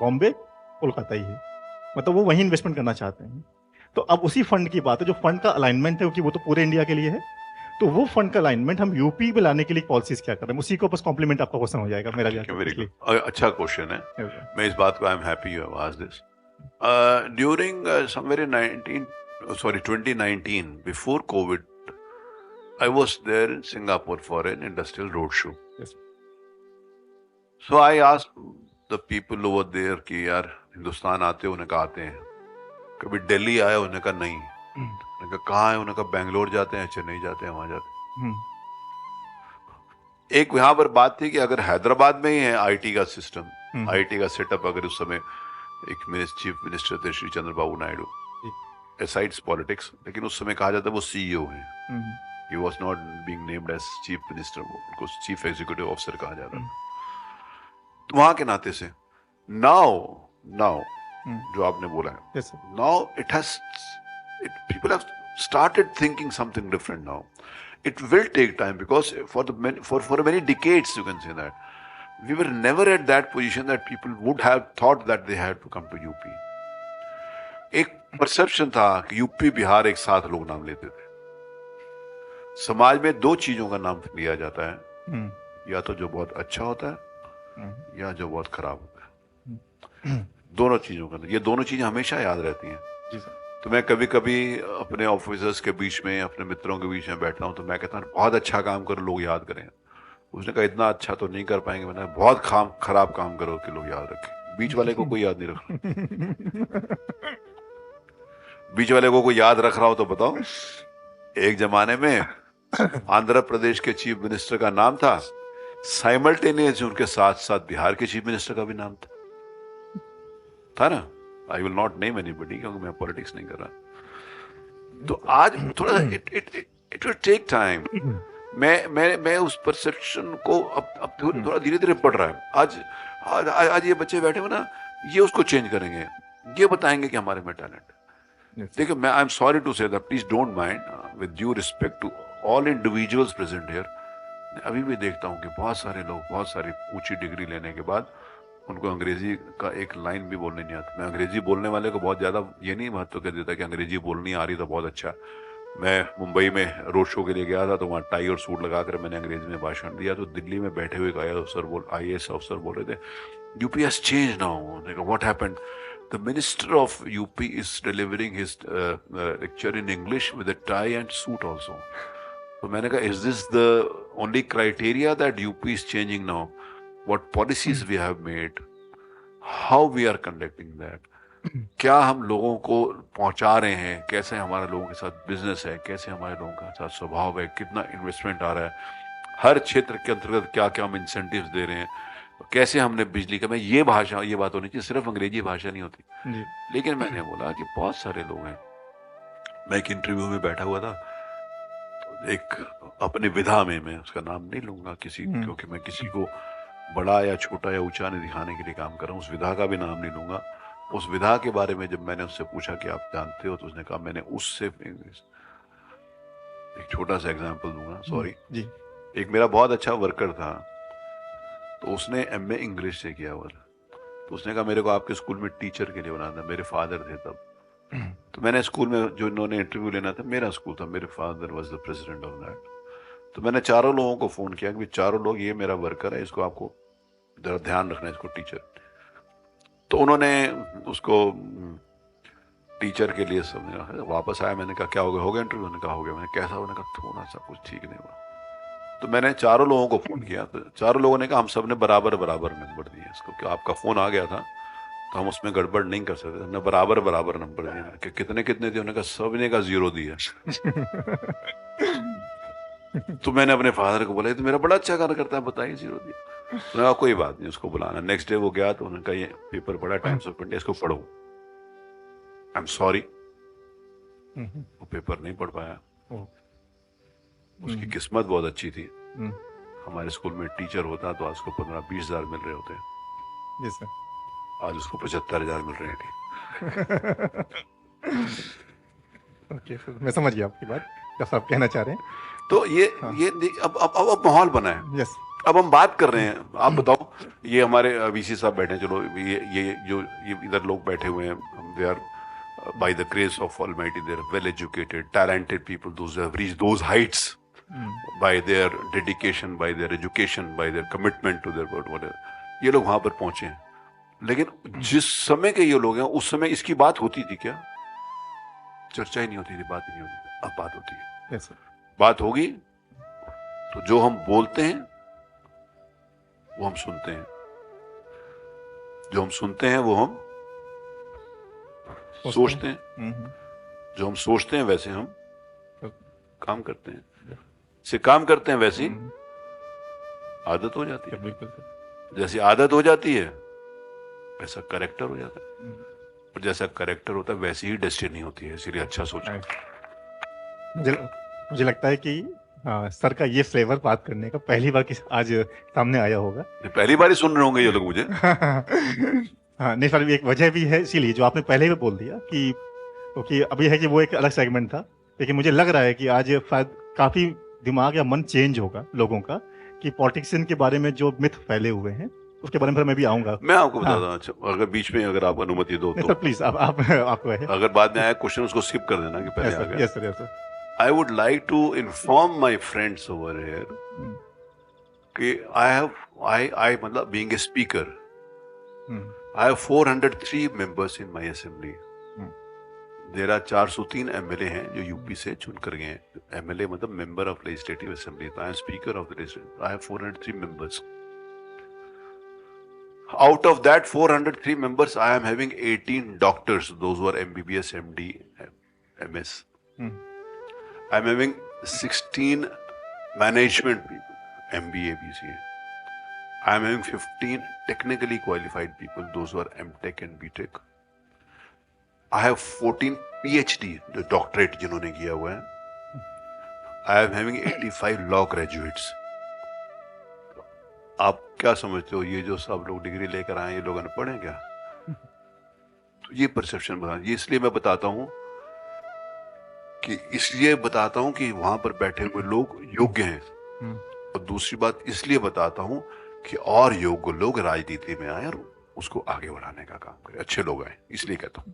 बॉम्बे, कोलकाता ही है, मतलब वो वहीं इन्वेस्टमेंट करना चाहते हैं। तो अब उसी फंड की बात है, जो फंड का अलाइनमेंट है क्योंकि वो तो पूरे इंडिया के लिए है, तो वो फंड का अलाइनमेंट हम यूपी में लाने के लिए पॉलिसीज क्या कर रहे हैं, उसी को बस कॉम्प्लीमेंट आपका क्वेश्चन हो जाएगा मेरा भी। अच्छा क्वेश्चन है, मैं इस बात को, I am happy you have asked this. During somewhere in 2019, before Covid, I was there in Singapore for an industrial roadshow. Yes. So I asked the people over there कि यार हिंदुस्तान आते हो? उन्हें कहा आते हैं। कभी दिल्ली आए? उन्हें कहा नहीं। उन्हें कहा कहाँ है? उन्हें कहा बेंगलोर जाते हैं, चेन्नई जाते हैं, वहां जाते हैं। एक यहाँ पर बात थी कि अगर हैदराबाद में ही है आईटी का सिस्टम, आईटी का सेटअप, अगर उस समय एक चीफ मिनिस्टर थे श्री चंद्रबाबू नायडू, असाइड्स पॉलिटिक्स, लेकिन उस समय कहा जाता है वो CEO है। He was not being named as chief minister, उनको chief executive officer कहा जाता था। तो वहां के नाते से now जो आपने बोला है, now people have started thinking something different now. It will take time because for many decades you can say that we were never at that position that people would have thought that they had to come to UP. एक perception था कि UP Bihar एक साथ लोग नाम लेते थे। समाज में 2 चीजों का नाम लिया जाता है, या तो जो बहुत अच्छा होता है या जो बहुत खराब होता है। दोनों चीजों का, ये दोनों चीजें हमेशा याद रहती हैं। तो मैं कभी कभी अपने ऑफिसर्स के बीच में, अपने मित्रों के बीच में बैठता हूँ तो मैं कहता हूँ बहुत अच्छा काम करो, लोग याद करें। उसने कहा इतना अच्छा तो नहीं कर पाएंगे। मैंने बहुत खराब काम करो कि लोग याद रखें। बीच वाले को कोई याद नहीं रख बीच वाले को कोई याद रख रहा हो तो बताओ। एक जमाने में आंध्र प्रदेश के चीफ मिनिस्टर का नाम था, साइमल्टेनियस उनके साथ साथ बिहार के चीफ मिनिस्टर का भी नाम था ना। I will not name anybody क्योंकि मैं पॉलिटिक्स नहीं कर रहा। तो आज थोड़ा इट विल टेक टाइम। मैं उस परसेप्शन को अब थोड़ा धीरे धीरे बढ़ रहा है। आज ये बच्चे बैठे हुए ना, ये उसको चेंज करेंगे, ये बताएंगे कि हमारे में टैलेंट है। देखिए, मैं I am sorry to say that, please don't mind, with due respect to all individuals present here, अभी भी देखता हूँ कि बहुत सारे लोग बहुत सारी ऊंची डिग्री लेने के बाद उनको अंग्रेजी का एक लाइन भी बोलने नहीं आता। मैं अंग्रेजी बोलने वाले को बहुत ज़्यादा ये नहीं महत्व कर देता कि अंग्रेजी बोलनी आ रही तो बहुत अच्छा। मैं मुंबई में रोड शो के लिए गया था, तो वहाँ टाई और सूट लगाकर मैंने अंग्रेजी में भाषण दिया। तो दिल्ली में बैठे हुए IAS अफसर बोल रहे थे, UP has change now. What happened? The minister of UP is delivering his lecture in English with a tie and suit also. तो मैंने कहा, is this the only criteria that UP is changing now? What policies we have made, how we are conducting that, क्या हम लोगों को पहुंचा रहे हैं, कैसे हमारे लोगों के साथ बिजनेस है, कैसे हमारे लोगों के साथ स्वभाव है, कितना इन्वेस्टमेंट आ रहा है, हर क्षेत्र के अंतर्गत क्या क्या हम इंसेंटिव्स दे रहे हैं, कैसे हमने बिजली का, मैं ये बात होनी चाहिए, सिर्फ अंग्रेजी भाषा नहीं होती जी। लेकिन मैंने बोला कि बहुत सारे लोग हैं। मैं एक इंटरव्यू में बैठा हुआ था, एक अपनी विधा में, मैं उसका नाम नहीं लूंगा किसी, क्योंकि मैं किसी को बड़ा या छोटा या ऊंचा नहीं दिखाने के लिए काम कर रहा हूँ। उस विधा का भी नाम नहीं लूंगा। उस विधा के बारे में जब मैंने उससे पूछा कि आप जानते हो, तो उसने कहा मैंने उससे, एक छोटा सा एग्जांपल दूंगा, सॉरी जी। एक मेरा बहुत अच्छा वर्कर था, तो उसने MA इंग्लिश से किया हुआ था। तो उसने कहा मेरे को आपके स्कूल में टीचर के लिए बनाना था। मेरे फादर थे तब, तो मैंने स्कूल में जो इन्होंने इंटरव्यू लेना था, मेरा स्कूल था, मेरे father was the president of that. तो मैंने चारों लोगों को फोन किया कि चारों लोग, ये मेरा वर्कर है, इसको आपको जरा ध्यान रखना है, इसको टीचर। तो उन्होंने उसको टीचर के लिए समझा। वापस आया, मैंने कहा क्या हो गया इंटरव्यू? उन्होंने कहा हो गया। मैंने कैसा? उन्होंने कहा थोड़ा सा कुछ ठीक नहीं हुआ। तो मैंने चारों लोगों को फोन किया, तो चारों लोगों ने कहा हम सब ने बराबर बराबर नंबर दिए इसको, कि आपका फोन आ गया था तो हम उसमें गड़बड़ नहीं कर सकते, हमने बराबर बराबर नंबर दिया। कि कितने कितने दिए? उन्होंने कहा सब ने का 0 दिया। तो मैंने अपने फादर को बोला, तो मेरा बड़ा अच्छा कार्य करता है, बताइए 0 दिया। उन्होंने कहा कोई बात नहीं, उसको बुलाना। नेक्स्ट डे वो गया, तो उन्होंने कहा ये पेपर पढ़ा टाइम्स ऑफ इंडिया, इसको पढ़ो। आई एम सॉरी, वो पेपर नहीं पढ़ पाया। उसकी किस्मत बहुत अच्छी थी, हमारे स्कूल में टीचर होता तो आज उसको 15-20 हजार मिल रहे होते। जी सर। आज उसको 75,000 मिल रहे हैं। ओके सर, मैं समझ गया आपकी बात, क्या आप कहना चाह रहे हैं। तो ये अब माहौल बना है। यस। अब हम बात कर रहे हैं, आप बताओ, ये हमारे VC साहब बैठे हैं, चलो ये इधर लोग बैठे हुए हैं, they are by the grace of Almighty, they are well educated, talented people, those who have reached those heights by their dedication, by their education, by their commitment to their word, whatever. ये लोग वहां पर पहुंचे हैं। लेकिन जिस समय के ये लोग हैं, उस समय इसकी बात होती थी क्या? चर्चा ही नहीं होती थी, बात ही नहीं होती थी। अब बात होती है। yes, बात होगी तो जो हम बोलते हैं वो हम सुनते हैं, जो हम सुनते हैं वो हम सोचते हैं, जो हम सोचते हैं वैसे हम काम करते हैं, से काम करते हैं वैसी आदत हो जाती है। बिल्कुल। जैसी आदत हो जाती है वैसा करेक्टर हो जाता है, और जैसा करेक्टर होता है वैसी ही डेस्टिनी होती है। इसलिए अच्छा सोचो। मुझे लगता है कि सर का ये फ्लेवर बात करने का पहली बार आज सामने आया होगा। पहली बार ही सुन रहे होंगे ये लोग मुझे। हाँ नहीं सर, एक वजह भी है, इसीलिए जो आपने पहले ही बोल दिया कि क्योंकि अभी है कि वो एक अलग सेगमेंट था, लेकिन मुझे लग रहा है कि आज शायद काफी दिमाग या मन चेंज होगा लोगों का, कि पॉलिटिशियन के बारे में जो मिथ फैले हुए हैं उसके बारे में मैं भी आऊंगा। मैं आपको बताता हूँ। अच्छा, अगर बीच में अगर आप अनुमति दो तो प्लीज आप अगर बाद में आया क्वेश्चन उसको स्किप कर देना कि पहले आ गया। Yes sir, yes sir. I would like to inform my friends over here कि I मतलब being a speaker, I have 403 members in my assembly. There are 403 MLA हैं जो यूपी से चुन कर गए हैं। MLA मतलब member of legislative assembly. I am speaker of the legislature. I have 403 members. Out of that 403 members, I am having 18 doctors, those who are MBBS, MD, MS. I'm having 16 management people, MBA, BCA. I'm having 15 technically qualified people, those who are MTech and BTech. I have 14 PhD, जो doctorate जिन्होंने किया हुआ है. I am having 85 law graduates. आप क्या समझते हो, ये जो सब लोग डिग्री लेकर आए ये लोग अनपढ़ हैं क्या? तो ये परसेप्शन बता, ये इसलिए मैं बताता हूं कि वहां पर बैठे हुए लोग योग्य हैं, और दूसरी बात इसलिए बताता हूं कि और योग्य लोग राजनीति में आए और उसको आगे बढ़ाने का काम करें, अच्छे लोग आए, इसलिए कहता हूं.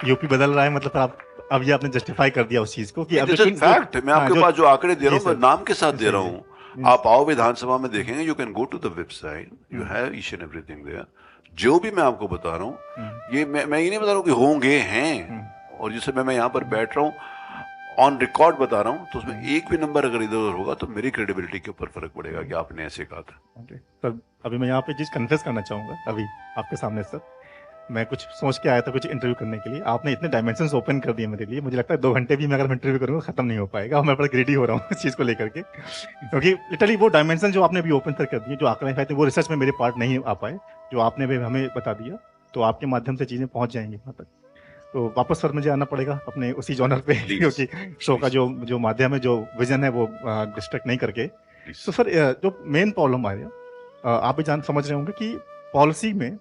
यूपी बदल रहा है, मतलब आप अब ये आपने जस्टिफाई कर दिया उस चीज को कि अब फैक्ट मैं आपके पास जो आंकड़े दे रहा हूँ, मैं नाम के साथ दे रहा हूँ. आप आओ विधानसभा में देखेंगे, you can go to the website, you have each and everything there. जो भी मैं आपको बता रहा हूँ, ये मैं ये नहीं बता रहा हूँ कि होंगे हैं, और जिस समय मैं यहाँ पर बैठ रहा हूँ ऑन रिकॉर्ड बता रहा हूँ, तो उसमें एक भी नंबर अगर इधर उधर होगा तो मेरी क्रेडिबिलिटी के ऊपर फर्क पड़ेगा कि आपने ऐसे कहा था. सर अभी मैं यहाँ पे चीज कन्फेस करना चाहूंगा अभी आपके सामने. सर मैं कुछ सोच के आया था कुछ इंटरव्यू करने के लिए, आपने इतने डायमेंशंस ओपन कर दिए मेरे लिए, मुझे लगता है 2 घंटे भी मैं अगर इंटरव्यू करूंगा खत्म नहीं हो पाएगा, और मैं बड़ा ग्रेडी हो रहा हूँ इस चीज़ को लेकर के, क्योंकि लिटरली वो डायमेंशन जो आपने अभी ओपन कर दिए, जो आंकड़े आए थे वो रिसर्च में मेरे पार्ट नहीं आ पाए, जो आपने भी हमें बता दिया, तो आपके माध्यम से चीज़ें पहुँच जाएंगी वहाँ तक. तो वापस सर मुझे आना पड़ेगा अपने उसी जॉनर पे, क्योंकि शो का जो माध्यम है, जो विजन है, वो डिस्ट्रैक्ट नहीं करके. तो सर जो मेन प्रॉब्लम आ रहा, आप भी समझ रहे होंगे कि पॉलिसी में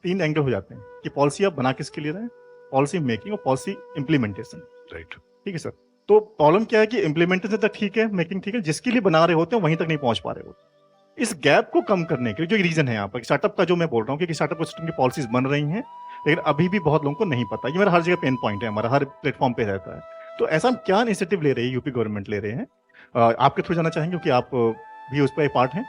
3 एंगल हो जाते हैं कि पॉलिसी आप बना किसके लिए रहे हैं, पॉलिसी मेकिंग और पॉलिसी इम्प्लीमेंटेशन. राइट, ठीक है सर. तो प्रॉब्लम क्या है कि इम्प्लीमेंटेशन तो ठीक है, मेकिंग ठीक है, जिसके लिए बना रहे होते हैं वहीं तक नहीं पहुंच पा रहे होते. इस गैप को कम करने के लिए जो रीजन है यहाँ पर स्टार्टअप का, जो मैं बोल रहा हूँ कि स्टार्टअप सिस्टम की पॉलिसीज बन रही हैं, लेकिन अभी भी बहुत लोगों को नहीं पता. ये मेरा हर जगह पेन पॉइंट है, हमारा हर प्लेटफॉर्म पे रहता है. तो ऐसा हम क्या इनिशिएटिव ले रही है, यूपी गवर्नमेंट ले रहे हैं, आपके थ्रू जाना चाहेंगे क्योंकि आप भी उस पर पार्ट हैं,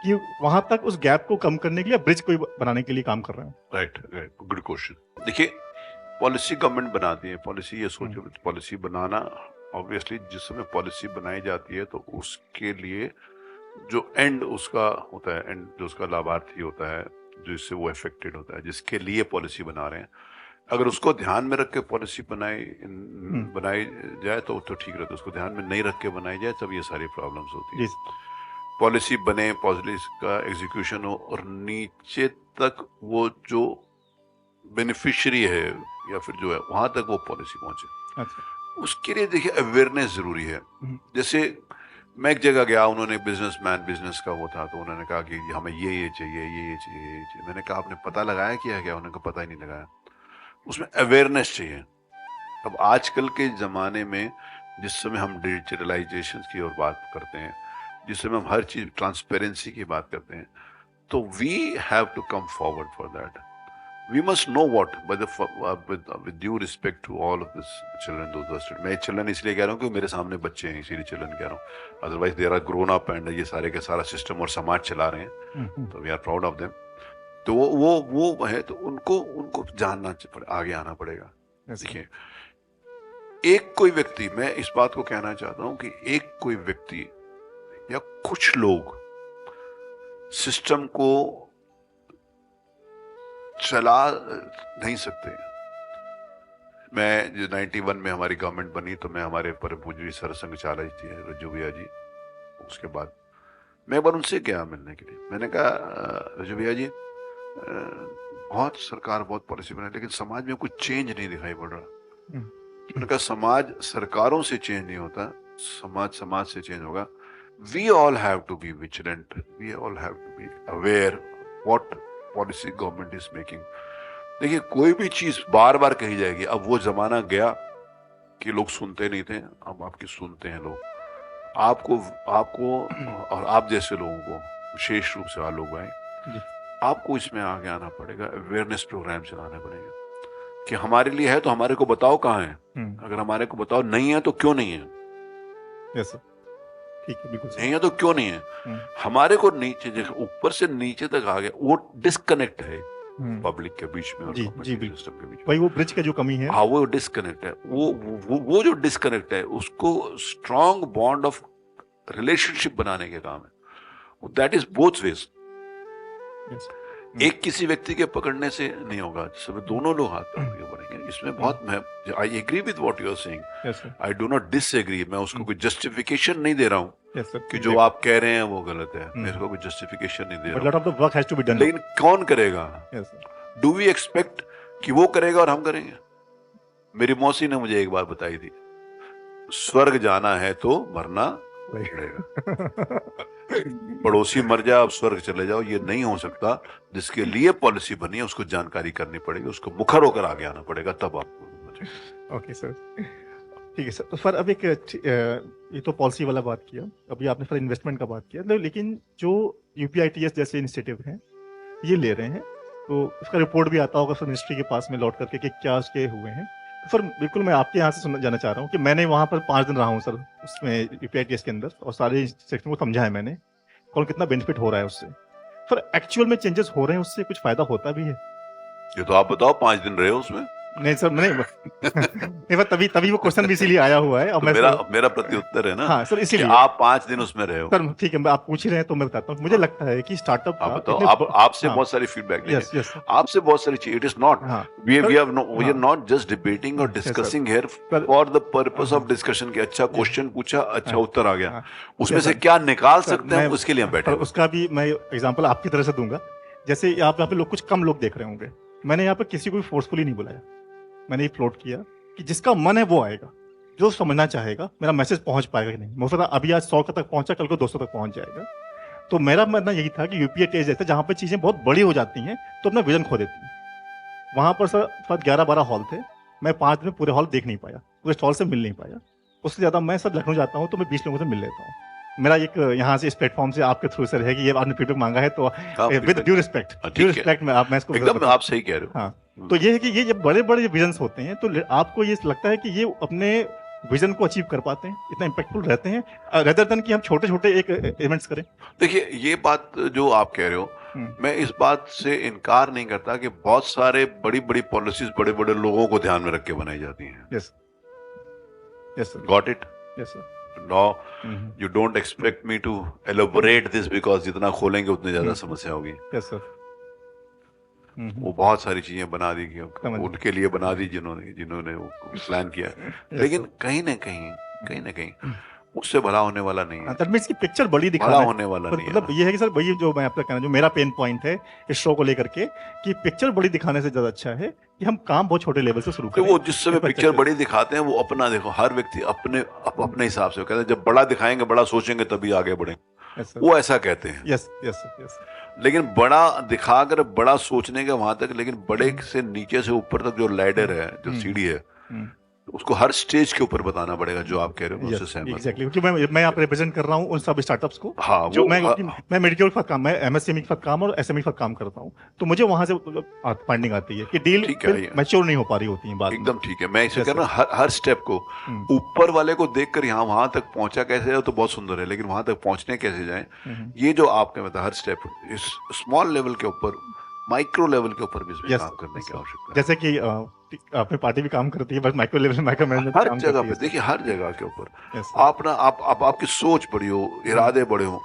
कि वहां तक उस गैप को कम करने के लिए ब्रिज को बनाने के लिए काम कर रहे हैं. Right, good question. देखिए, पॉलिसी गवर्नमेंट बनाती है, पॉलिसी ये सोचो, पॉलिसी बनाना ऑब्वियसली जिस समय पॉलिसी बनाई जाती है तो उसके लिए जो एंड उसका होता है, एंड जो उसका लाभार्थी होता है, जो इससे वो अफेक्टेड होता है, जिसके लिए पॉलिसी बना रहे हैं, अगर उसको ध्यान में रख के पॉलिसी बनाई जाए तो ठीक रहता है. उसको ध्यान में नहीं रख के बनाई जाए तब ये सारी प्रॉब्लम्स होती है. पॉलिसी बने, पॉलिसी का एग्जीक्यूशन हो, और नीचे तक वो जो बेनिफिशियरी है या फिर जो है वहां तक वो पॉलिसी पहुंचे. अच्छा. उसके लिए देखिए अवेयरनेस जरूरी है. जैसे मैं एक जगह गया, उन्होंने बिजनेस का वो था, तो उन्होंने कहा कि हमें ये चाहिए, ये चाहिए. मैंने कहा आपने पता लगाया क्या? उन्होंने कहा पता ही नहीं लगाया. उसमें अवेयरनेस चाहिए. अब आजकल के ज़माने में जिस समय हम डिजिटलाइजेशन की ओर बात करते हैं, जिस समय हम हर चीज़ ट्रांसपेरेंसी की बात करते हैं, तो we have to come forward for that. We must know what, with due respect to all of this children, दोस्त. मैं चिल्ड्रन इसलिए कह रहा हूँ कि मेरे सामने बच्चे हैं, इसीलिए चिल्ड्रन कह रहा हूँ. Otherwise they are grown up and ये सारे का सारा सिस्टम और समाज चला रहे हैं, तो we are proud of them. तो वो है, तो उनको जानना, आगे आना पड़ेगा. देखिए, एक कोई व्यक्ति, मैं इस बात को कहना चाहता हूं कि एक कोई व्यक्ति या कुछ लोग सिस्टम को चला नहीं सकते. मैं 91 में हमारी गवर्नमेंट बनी, तो मैं हमारे परम पूज्य सरसंघ चालक जी रज्जू भैया जी, उसके बाद मैं एक बार उनसे गया मिलने के लिए. मैंने कहा रज्जू भैया जी, बहुत सरकार बहुत पॉलिसी बनाई, लेकिन समाज में कुछ चेंज नहीं दिखाई पड़ रहा. मैंने कहा समाज सरकारों से चेंज नहीं होता, समाज से चेंज होगा. We all have to be vigilant. We all have to be aware what policy government is making. देखिए, कोई भी चीज बार बार कही जाएगी. अब वो जमाना गया कि लोग सुनते नहीं थे, अब आपकी सुनते हैं लोग. आपको और आप जैसे लोगों को, विशेष रूप से लोग आए, आपको इसमें आगे आना पड़ेगा. अवेयरनेस प्रोग्राम चलाने पड़ेगा कि हमारे लिए है तो हमारे को बताओ कहाँ है. अगर हमारे को बताओ नहीं है तो क्यों नहीं है. यस सर, ठीक है, बिल्कुल नहीं है तो क्यों नहीं है. हमारे को नीचे, ऊपर से नीचे तक आ गया, वो डिस्कनेक्ट है पब्लिक के बीच में और सिस्टम के बीच में. भाई वो ब्रिज की जो कमी है, हाँ, वो डिस्कनेक्ट है. वो जो डिस्कनेक्ट है, उसको स्ट्रॉन्ग बॉन्ड ऑफ रिलेशनशिप बनाने के काम है. That is both ways. एक किसी व्यक्ति के पकड़ने से नहीं होगा, जिसमें दोनों लोग हाथ पकड़ के बढ़ेंगे। इसमें बहुत मैं I agree with what you are saying, yes sir, I do not disagree. मैं उसको कोई जस्टिफिकेशन नहीं दे रहा हूँ यस सर, कि जो आप कह रहे हैं वो गलत है, मेरे को कोई जस्टिफिकेशन नहीं दे बट रहा lot of the work has to be हूँ। डन। लेकिन कौन करेगा? Yes sir, do we expect कि वो करेगा और हम करेंगे? मेरी मौसी ने मुझे एक बार बताई थी, स्वर्ग जाना है तो मरना पड़ेगा। पड़ोसी मर जाए, आप स्वर्ग चले जाओ, ये नहीं हो सकता। जिसके लिए पॉलिसी बनी है उसको जानकारी करनी पड़ेगी, उसको मुखर होकर आगे आना पड़ेगा, तब आपको। ओके सर, ठीक है सर। तो सर अब एक ये तो पॉलिसी वाला बात किया, अभी आपने सर इन्वेस्टमेंट का बात किया, लेकिन जो यूपीआईटीएस जैसे इनिशिएटिव हैं ये ले रहे हैं, तो उसका रिपोर्ट भी आता होगा सर मिनिस्ट्री के पास में लौट करके कि क्या उसके हुए हैं। तो सर बिल्कुल मैं आपके यहाँ से सुनना जाना चाह रहा हूँ कि मैंने वहाँ पर 5 दिन रहा हूँ सर उसमें यूपीआईटीएस के अंदर, और सारे सेक्शन को समझा है मैंने, कौन कितना बेनिफिट हो रहा है उससे। सर एक्चुअल में चेंजेस हो रहे हैं उससे, कुछ फायदा होता भी है? ये तो आप बताओ, 5 दिन रहे हो उसमें। नहीं सर, नहीं बस तभी वो क्वेश्चन भी इसीलिए आया हुआ है। अब तो मेरा प्रत्युत्तर है ना, हाँ सर, इसीलिए आप 5 दिन उसमें रहे हो। सर ठीक है, आप पूछ ही रहे हैं तो मैं बताता हूँ। मुझे लगता है कि स्टार्टअप आप का बताओ, आपसे बहुत सारी फीडबैक लेंगे, यस यस आपसे बहुत सारी चीज। It is not we are not just debating और discussing here for the purpose of discussion. के अच्छा क्वेश्चन पूछा, अच्छा उत्तर आ गया, उसमें से क्या निकाल सकते हैं उसके लिए हम बैठे। उसका भी मैं एग्जांपल आपकी तरह से दूंगा। जैसे आप यहाँ पे लोग कुछ कम लोग देख रहे होंगे, मैंने यहाँ पे किसी को भी फोर्सफुली नहीं बुलाया, मैंने ये फ्लोट किया कि जिसका मन है वो आएगा, जो समझना चाहेगा। मेरा मैसेज पहुंच पाएगा कि नहीं, मुझे पता अभी आज 100 तक पहुंचा, कल को 200 तक पहुंच जाएगा। तो मेरा मानना यही था कि यूपीआईटीएस जैसे जहां पे चीजें बहुत बड़ी हो जाती हैं तो अपना विजन खो देती हैं। वहां पर सर 11-12 हॉल थे, मैं 5 दिन में पूरे हॉल देख नहीं पाया, पूरे स्टॉल से मिल नहीं पाया। उससे ज्यादा मैं सर लखनऊ जाता हूँ तो मैं 20 लोगों से मिल लेता हूँ। मेरा एक यहाँ से इस प्लेटफॉर्म से आपके थ्रू सर है कि ये आपने फीडबैक मांगा है, तो विद ड्यू रिस्पेक्ट मैं इसको एकदम आप सही कह रहे हो। हाँ, तो ये है कि ये जब बड़े बड़े विजन्स होते हैं तो आपको ये लगता है कि ये अपने विजन को अचीव कर पाते हैं, इतना इम्पैक्टफुल रहते हैं, रेदर देन कि हम छोटे छोटे एक इवेंट्स करें। देखिए, ये बात जो आप कह रहे हो, मैं इस बात से इनकार नहीं करता कि बहुत सारे बड़ी बड़ी पॉलिसीज बड़े बड़े लोगों को ध्यान में रख के बनाई जाती हैं। Yes yes sir, got it. Yes sir, no you don't expect me to elaborate this, because जितना खोलेंगे उतनी ज्यादा समस्या होगी। यस सर, वो बहुत सारी चीजें बना दी गई, उनके लिए बना दी जिन्होंने वो प्लान किया, लेकिन कहीं ना कहीं उससे भला होने वाला नहीं है। दैट मींस की पिक्चर बड़ी दिखाना भला होने वाला नहीं है। मतलब ये है कि सर वही जो मैं आपका कहना, जो मेरा पेन पॉइंट है इस शो को लेकर के, कि पिक्चर बड़ी दिखाने से ज्यादा अच्छा है कि हम काम बहुत छोटे लेवल से शुरू करें। वो जिस समय पिक्चर बड़ी दिखाते हैं वो अपना देखो, हर व्यक्ति अपने हिसाब से कहते हैं, जब बड़ा दिखाएंगे, बड़ा सोचेंगे तभी आगे बढ़ेंगे, वो ऐसा कहते हैं। Yes yes yes. लेकिन बड़ा दिखाकर बड़ा सोचने के वहां तक, लेकिन बड़े से नीचे से ऊपर तक जो लैडर है, जो सीढ़ी है, उसको हर स्टेज के ऊपर बताना पड़ेगा, जो आप कह रहे हो। उससे सहमत एग्जैक्टली, क्योंकि मैं यहाँ रिप्रेजेंट कर रहा हूँ उन सब स्टार्टअप्स को। हाँ, जो मैं मेडिकल के साथ काम, मैं एमएसएमई के साथ काम और एसएमई के साथ काम करता हूँ, तो मुझे वहां से फाइंडिंग आती है कि डील मैच्योर नहीं हो पा रही होती है बात। एकदम ठीक है, मैं इसे कह रहा हूँ, हर स्टेप को ऊपर वाले को देखकर यहाँ वहां तक पहुंचा कैसे जाए तो बहुत सुंदर है, लेकिन वहां तक पहुंचने कैसे जाए, ये जो आपके मतलब हर स्टेप इस स्मॉल लेवल के ऊपर, माइक्रो लेवल के ऊपर भी काम करने की आवश्यकता है। जैसे कि अपनी पार्टी भी काम करती है, बस माइक्रो लेवल में माइक्रो मैनेजमेंट हर जगह पे देखिए, हर जगह के ऊपर आपकी सोच बड़ी हो, इरादे बड़े हो,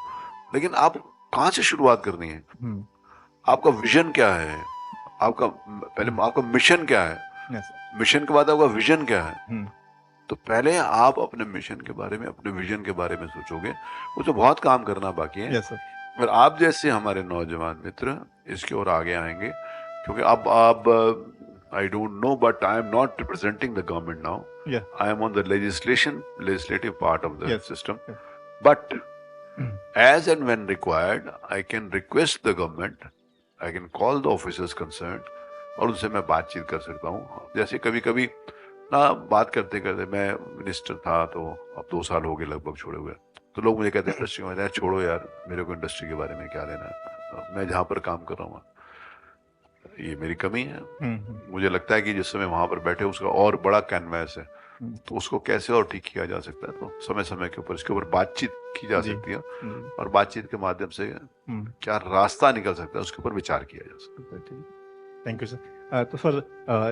लेकिन आप कहाँ से शुरुआत करनी है? आपका विजन क्या है? आपका मिशन क्या है? मिशन के बाद आपका विजन क्या है? तो पहले आप अपने मिशन के बारे में, अपने विजन के बारे में सोचोगे, उसमें बहुत काम करना बाकी है। और आप जैसे हमारे नौजवान मित्र इसकी ओर आगे आएंगे, क्योंकि अब I don't know, but I am not representing the government now. Yeah. I am on the legislative part of the system. Yeah. But as and when required, I can request the government, I can call the officers concerned, और उनसे मैं बातचीत कर सकता हूँ। जैसे कभी कभी ना बात करते करते, मैं मिनिस्टर था तो अब 2 साल हो गए लगभग छोड़े हुए, तो लोग मुझे कहते हैं इंडस्ट्री के बारे में, छोड़ो यार, मेरे को इंडस्ट्री के बारे में क्या लेना है, मैं जहाँ पर काम कर रहा हूँ, ये मेरी कमी है। मुझे लगता है कि जिस समय वहां पर बैठे उसका और बड़ा कैनवास है, तो उसको कैसे और ठीक किया जा सकता है, तो समय समय के ऊपर इसके ऊपर बातचीत की जा सकती है, और बातचीत के माध्यम से क्या रास्ता निकल सकता है उसके ऊपर विचार किया जा सकता है। Thank you sir. तो सर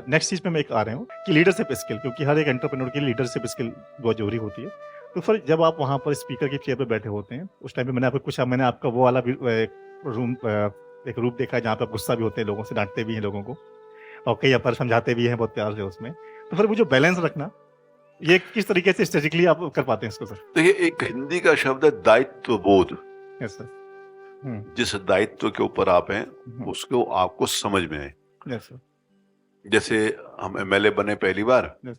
नेक्स्ट चीज पे मैं एक आ रहा हूँ कि लीडरशिप स्किल, क्योंकि हर एक एंटरप्रेन्योर की लीडरशिप स्किल बहुत जरूरी होती है। तो सर जब आप वहाँ पर स्पीकर की चेयर पर बैठे होते हैं, उस टाइम पे मैंने आपका वो वाला रूम एक रूप देखा है जहाँ पे आप गुस्सा भी होते हैं, लोगों से डांटते भी हैं लोगों को, और कई बार समझाते भी हैं बहुत प्यार से उसमें। तो फिर वो जो बैलेंस रखना, ये किस तरीके से स्ट्रेटेजिकली आप कर पाते हैं इसको सर? देखिए, एक हिंदी का शब्द है दायित्व बोध। Yes sir. जिस दायित्व के ऊपर आप हैं उसको आपको समझ में आए। Yes sir. जैसे हम एमएलए बने पहली बार, यस।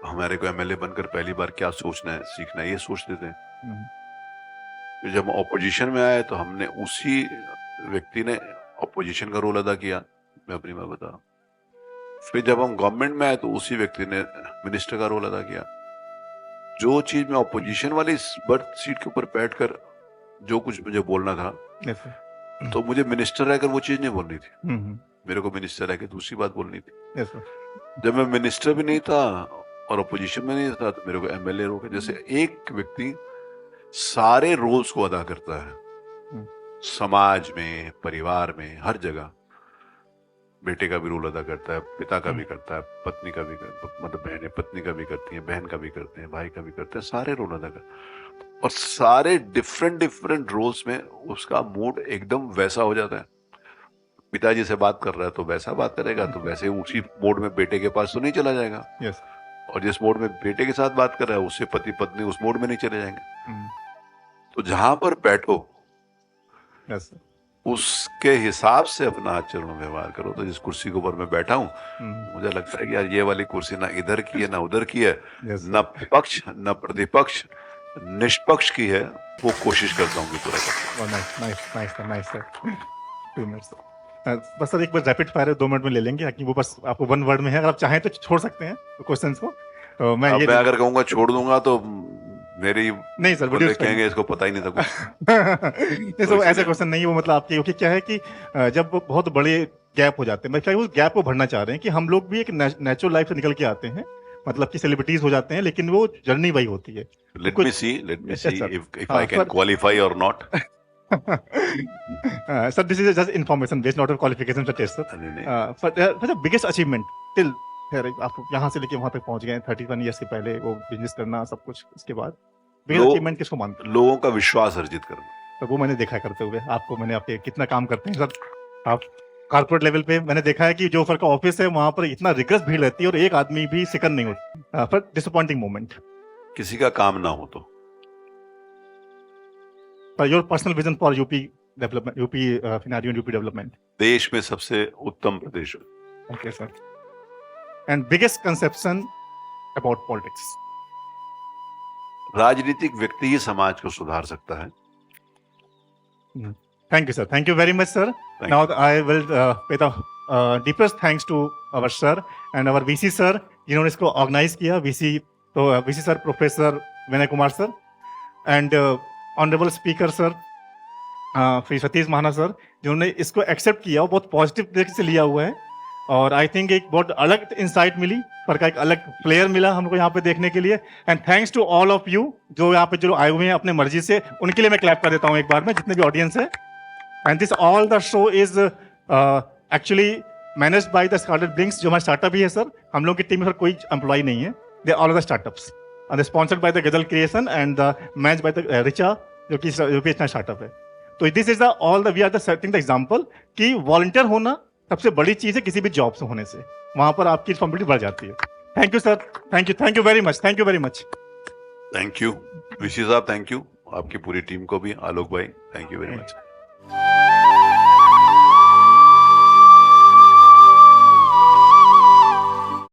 हमारे को एमएलए बनकर पहली बार क्या सोचना है, सीखना है, ये सोचते थे। फिर जब हम ऑपोजिशन में आए तो हमने उसी व्यक्ति ने ऑपोजिशन का रोल अदा किया, मैं अपनी बात बता रहा हूँ। फिर जब हम गवर्नमेंट में आए तो उसी व्यक्ति ने मिनिस्टर का रोल अदा किया। जो चीज मैं ऑपोजिशन वाली बर्थ सीट के ऊपर बैठकर जो कुछ मुझे बोलना था, यस सर। तो मुझे मिनिस्टर रहकर वो चीज नहीं बोलनी थी, मेरे को मिनिस्टर रहकर दूसरी बात बोलनी थी। Yes sir. जब मैं मिनिस्टर भी नहीं था और ऑपोजिशन में नहीं था तो मेरे को एमएलए रोल के, जैसे एक व्यक्ति सारे रोल्स को अदा करता है समाज में, परिवार में, हर जगह। बेटे का भी रोल अदा करता है, पिता का भी करता है, पत्नी का भी मतलब बहनें पत्नी का भी करती हैं, बहन का भी करते हैं, भाई का भी करते हैं, सारे रोल अदा करते हैं। और सारे डिफरेंट रोल्स में उसका मूड एकदम वैसा हो जाता है। पिताजी से बात कर रहा है तो वैसा बात करेगा, तो वैसे उसी मोड में बेटे के पास तो नहीं चला जाएगा। यस। और जिस मोड में बेटे के साथ बात कर रहा है उससे पति पत्नी उस मोड में नहीं चले जाएंगे। तो जहां पर बैठो यस, उसके हिसाब से अपना आचरण व्यवहार करो। तो जिस कुर्सी के ऊपर मैं बैठा हूँ, मुझे लगता है कि यार ये वाली कुर्सी ना इधर की है ना उधर की है, न पक्ष न प्रतिपक्ष, निष्पक्ष की है, वो कोशिश करता हूँ कि पूरा करूं। नाइस। बस सर एक बार रैपिड फायर 2 मिनट में ले लेंगे, वो बस आपको 1 वर्ड में है, अगर आप चाहें तो छोड़ सकते हैं क्वेश्चंस को। तो मैं अगर कहूंगा छोड़ दूंगा तो मेरी नहीं सर, वीडियो कहेंगे इसको पता ही नहीं था कुछ। नहीं सर, ऐसा क्वेश्चन नहीं है वो, मतलब आपके क्योंकि क्या है कि जब बहुत बड़े गैप हो जाते हैं, मैं क्या उस गैप को भरना चाह रहे हैं कि हम लोग भी एक नेचुरल लाइफ से निकल के आते हैं, मतलब कि सेलिब्रिटीज हो जाते हैं, लेकिन वो जर्नी वही होती है। Let me see if I can qualify or not. Sir, this is just information based, not on qualification test, sir. For the biggest achievement till आप यहाँ से लेके वहां तक पहुंच गए 31 ईयर्स से पहले, वो बिजनेस करना सब कुछ, इसके बाद बिगेस्ट अचीवमेंट किसको मानते हैं? लोगों का विश्वास अर्जित करना। तो वो मैंने देखा करते हुए आपको, मैंने आपके कितना काम करते हैं सर आप कॉर्पोरेट लेवल पे। मैंने देखा है कि जो सर का ऑफिस है वहां पर इतना रिगरस भीड़ रहती है और एक आदमी भी सिकन नहीं होता। पर डिसअपॉइंटिंग मोमेंट किसी का काम ना हो तो। Your personal vision for UP development, UP scenario, UP development. देश में सबसे उत्तम प्रदेश। Okay sir. And biggest conception about politics. राजनीतिक व्यक्ति ही समाज को सुधार सकता है। Thank you, sir. Thank you very much, sir. Now I will pay the deepest thanks to our sir and our VC sir, जिन्होंने इसको ऑर्गेनाइज किया। VC sir professor Vinay Kumar sir, and honourable speaker sir Shri Satish Mahana sir, जिन्होंने इसको accept किया और बहुत positive तरीके से लिया हुआ है। और आई थिंक एक बहुत अलग इंसाइट मिली, पर का एक अलग फ्लेयर मिला हमको यहाँ पे देखने के लिए। And thanks to all of you जो यहाँ पे जो आए हुए हैं अपने मर्जी से, उनके लिए मैं क्लैप कर देता हूँ एक बार में, जितने भी ऑडियंस है। And this all the show is actually managed by the Scarlet Blinks, जो हमारा स्टार्टअप ही है सर। हम लोग की टीम में सर कोई एम्प्लॉय नहीं है, they all the startups and sponsored by the Ghazal creation and managed by the Richa, जो कि इतना स्टार्टअप है। तो this is the we are the setting the example कि वॉलंटियर होना सबसे बड़ी चीज है किसी भी जॉब से होने से, वहां पर आपकी रिस्पॉन्सिबिलिटी बढ़ जाती है। Thank you sir, thank you very much, thank you very much. Thank you विशी साहब, थैंक यू आपकी पूरी टीम को भी। आलोक भाई, थैंक यू वेरी मच।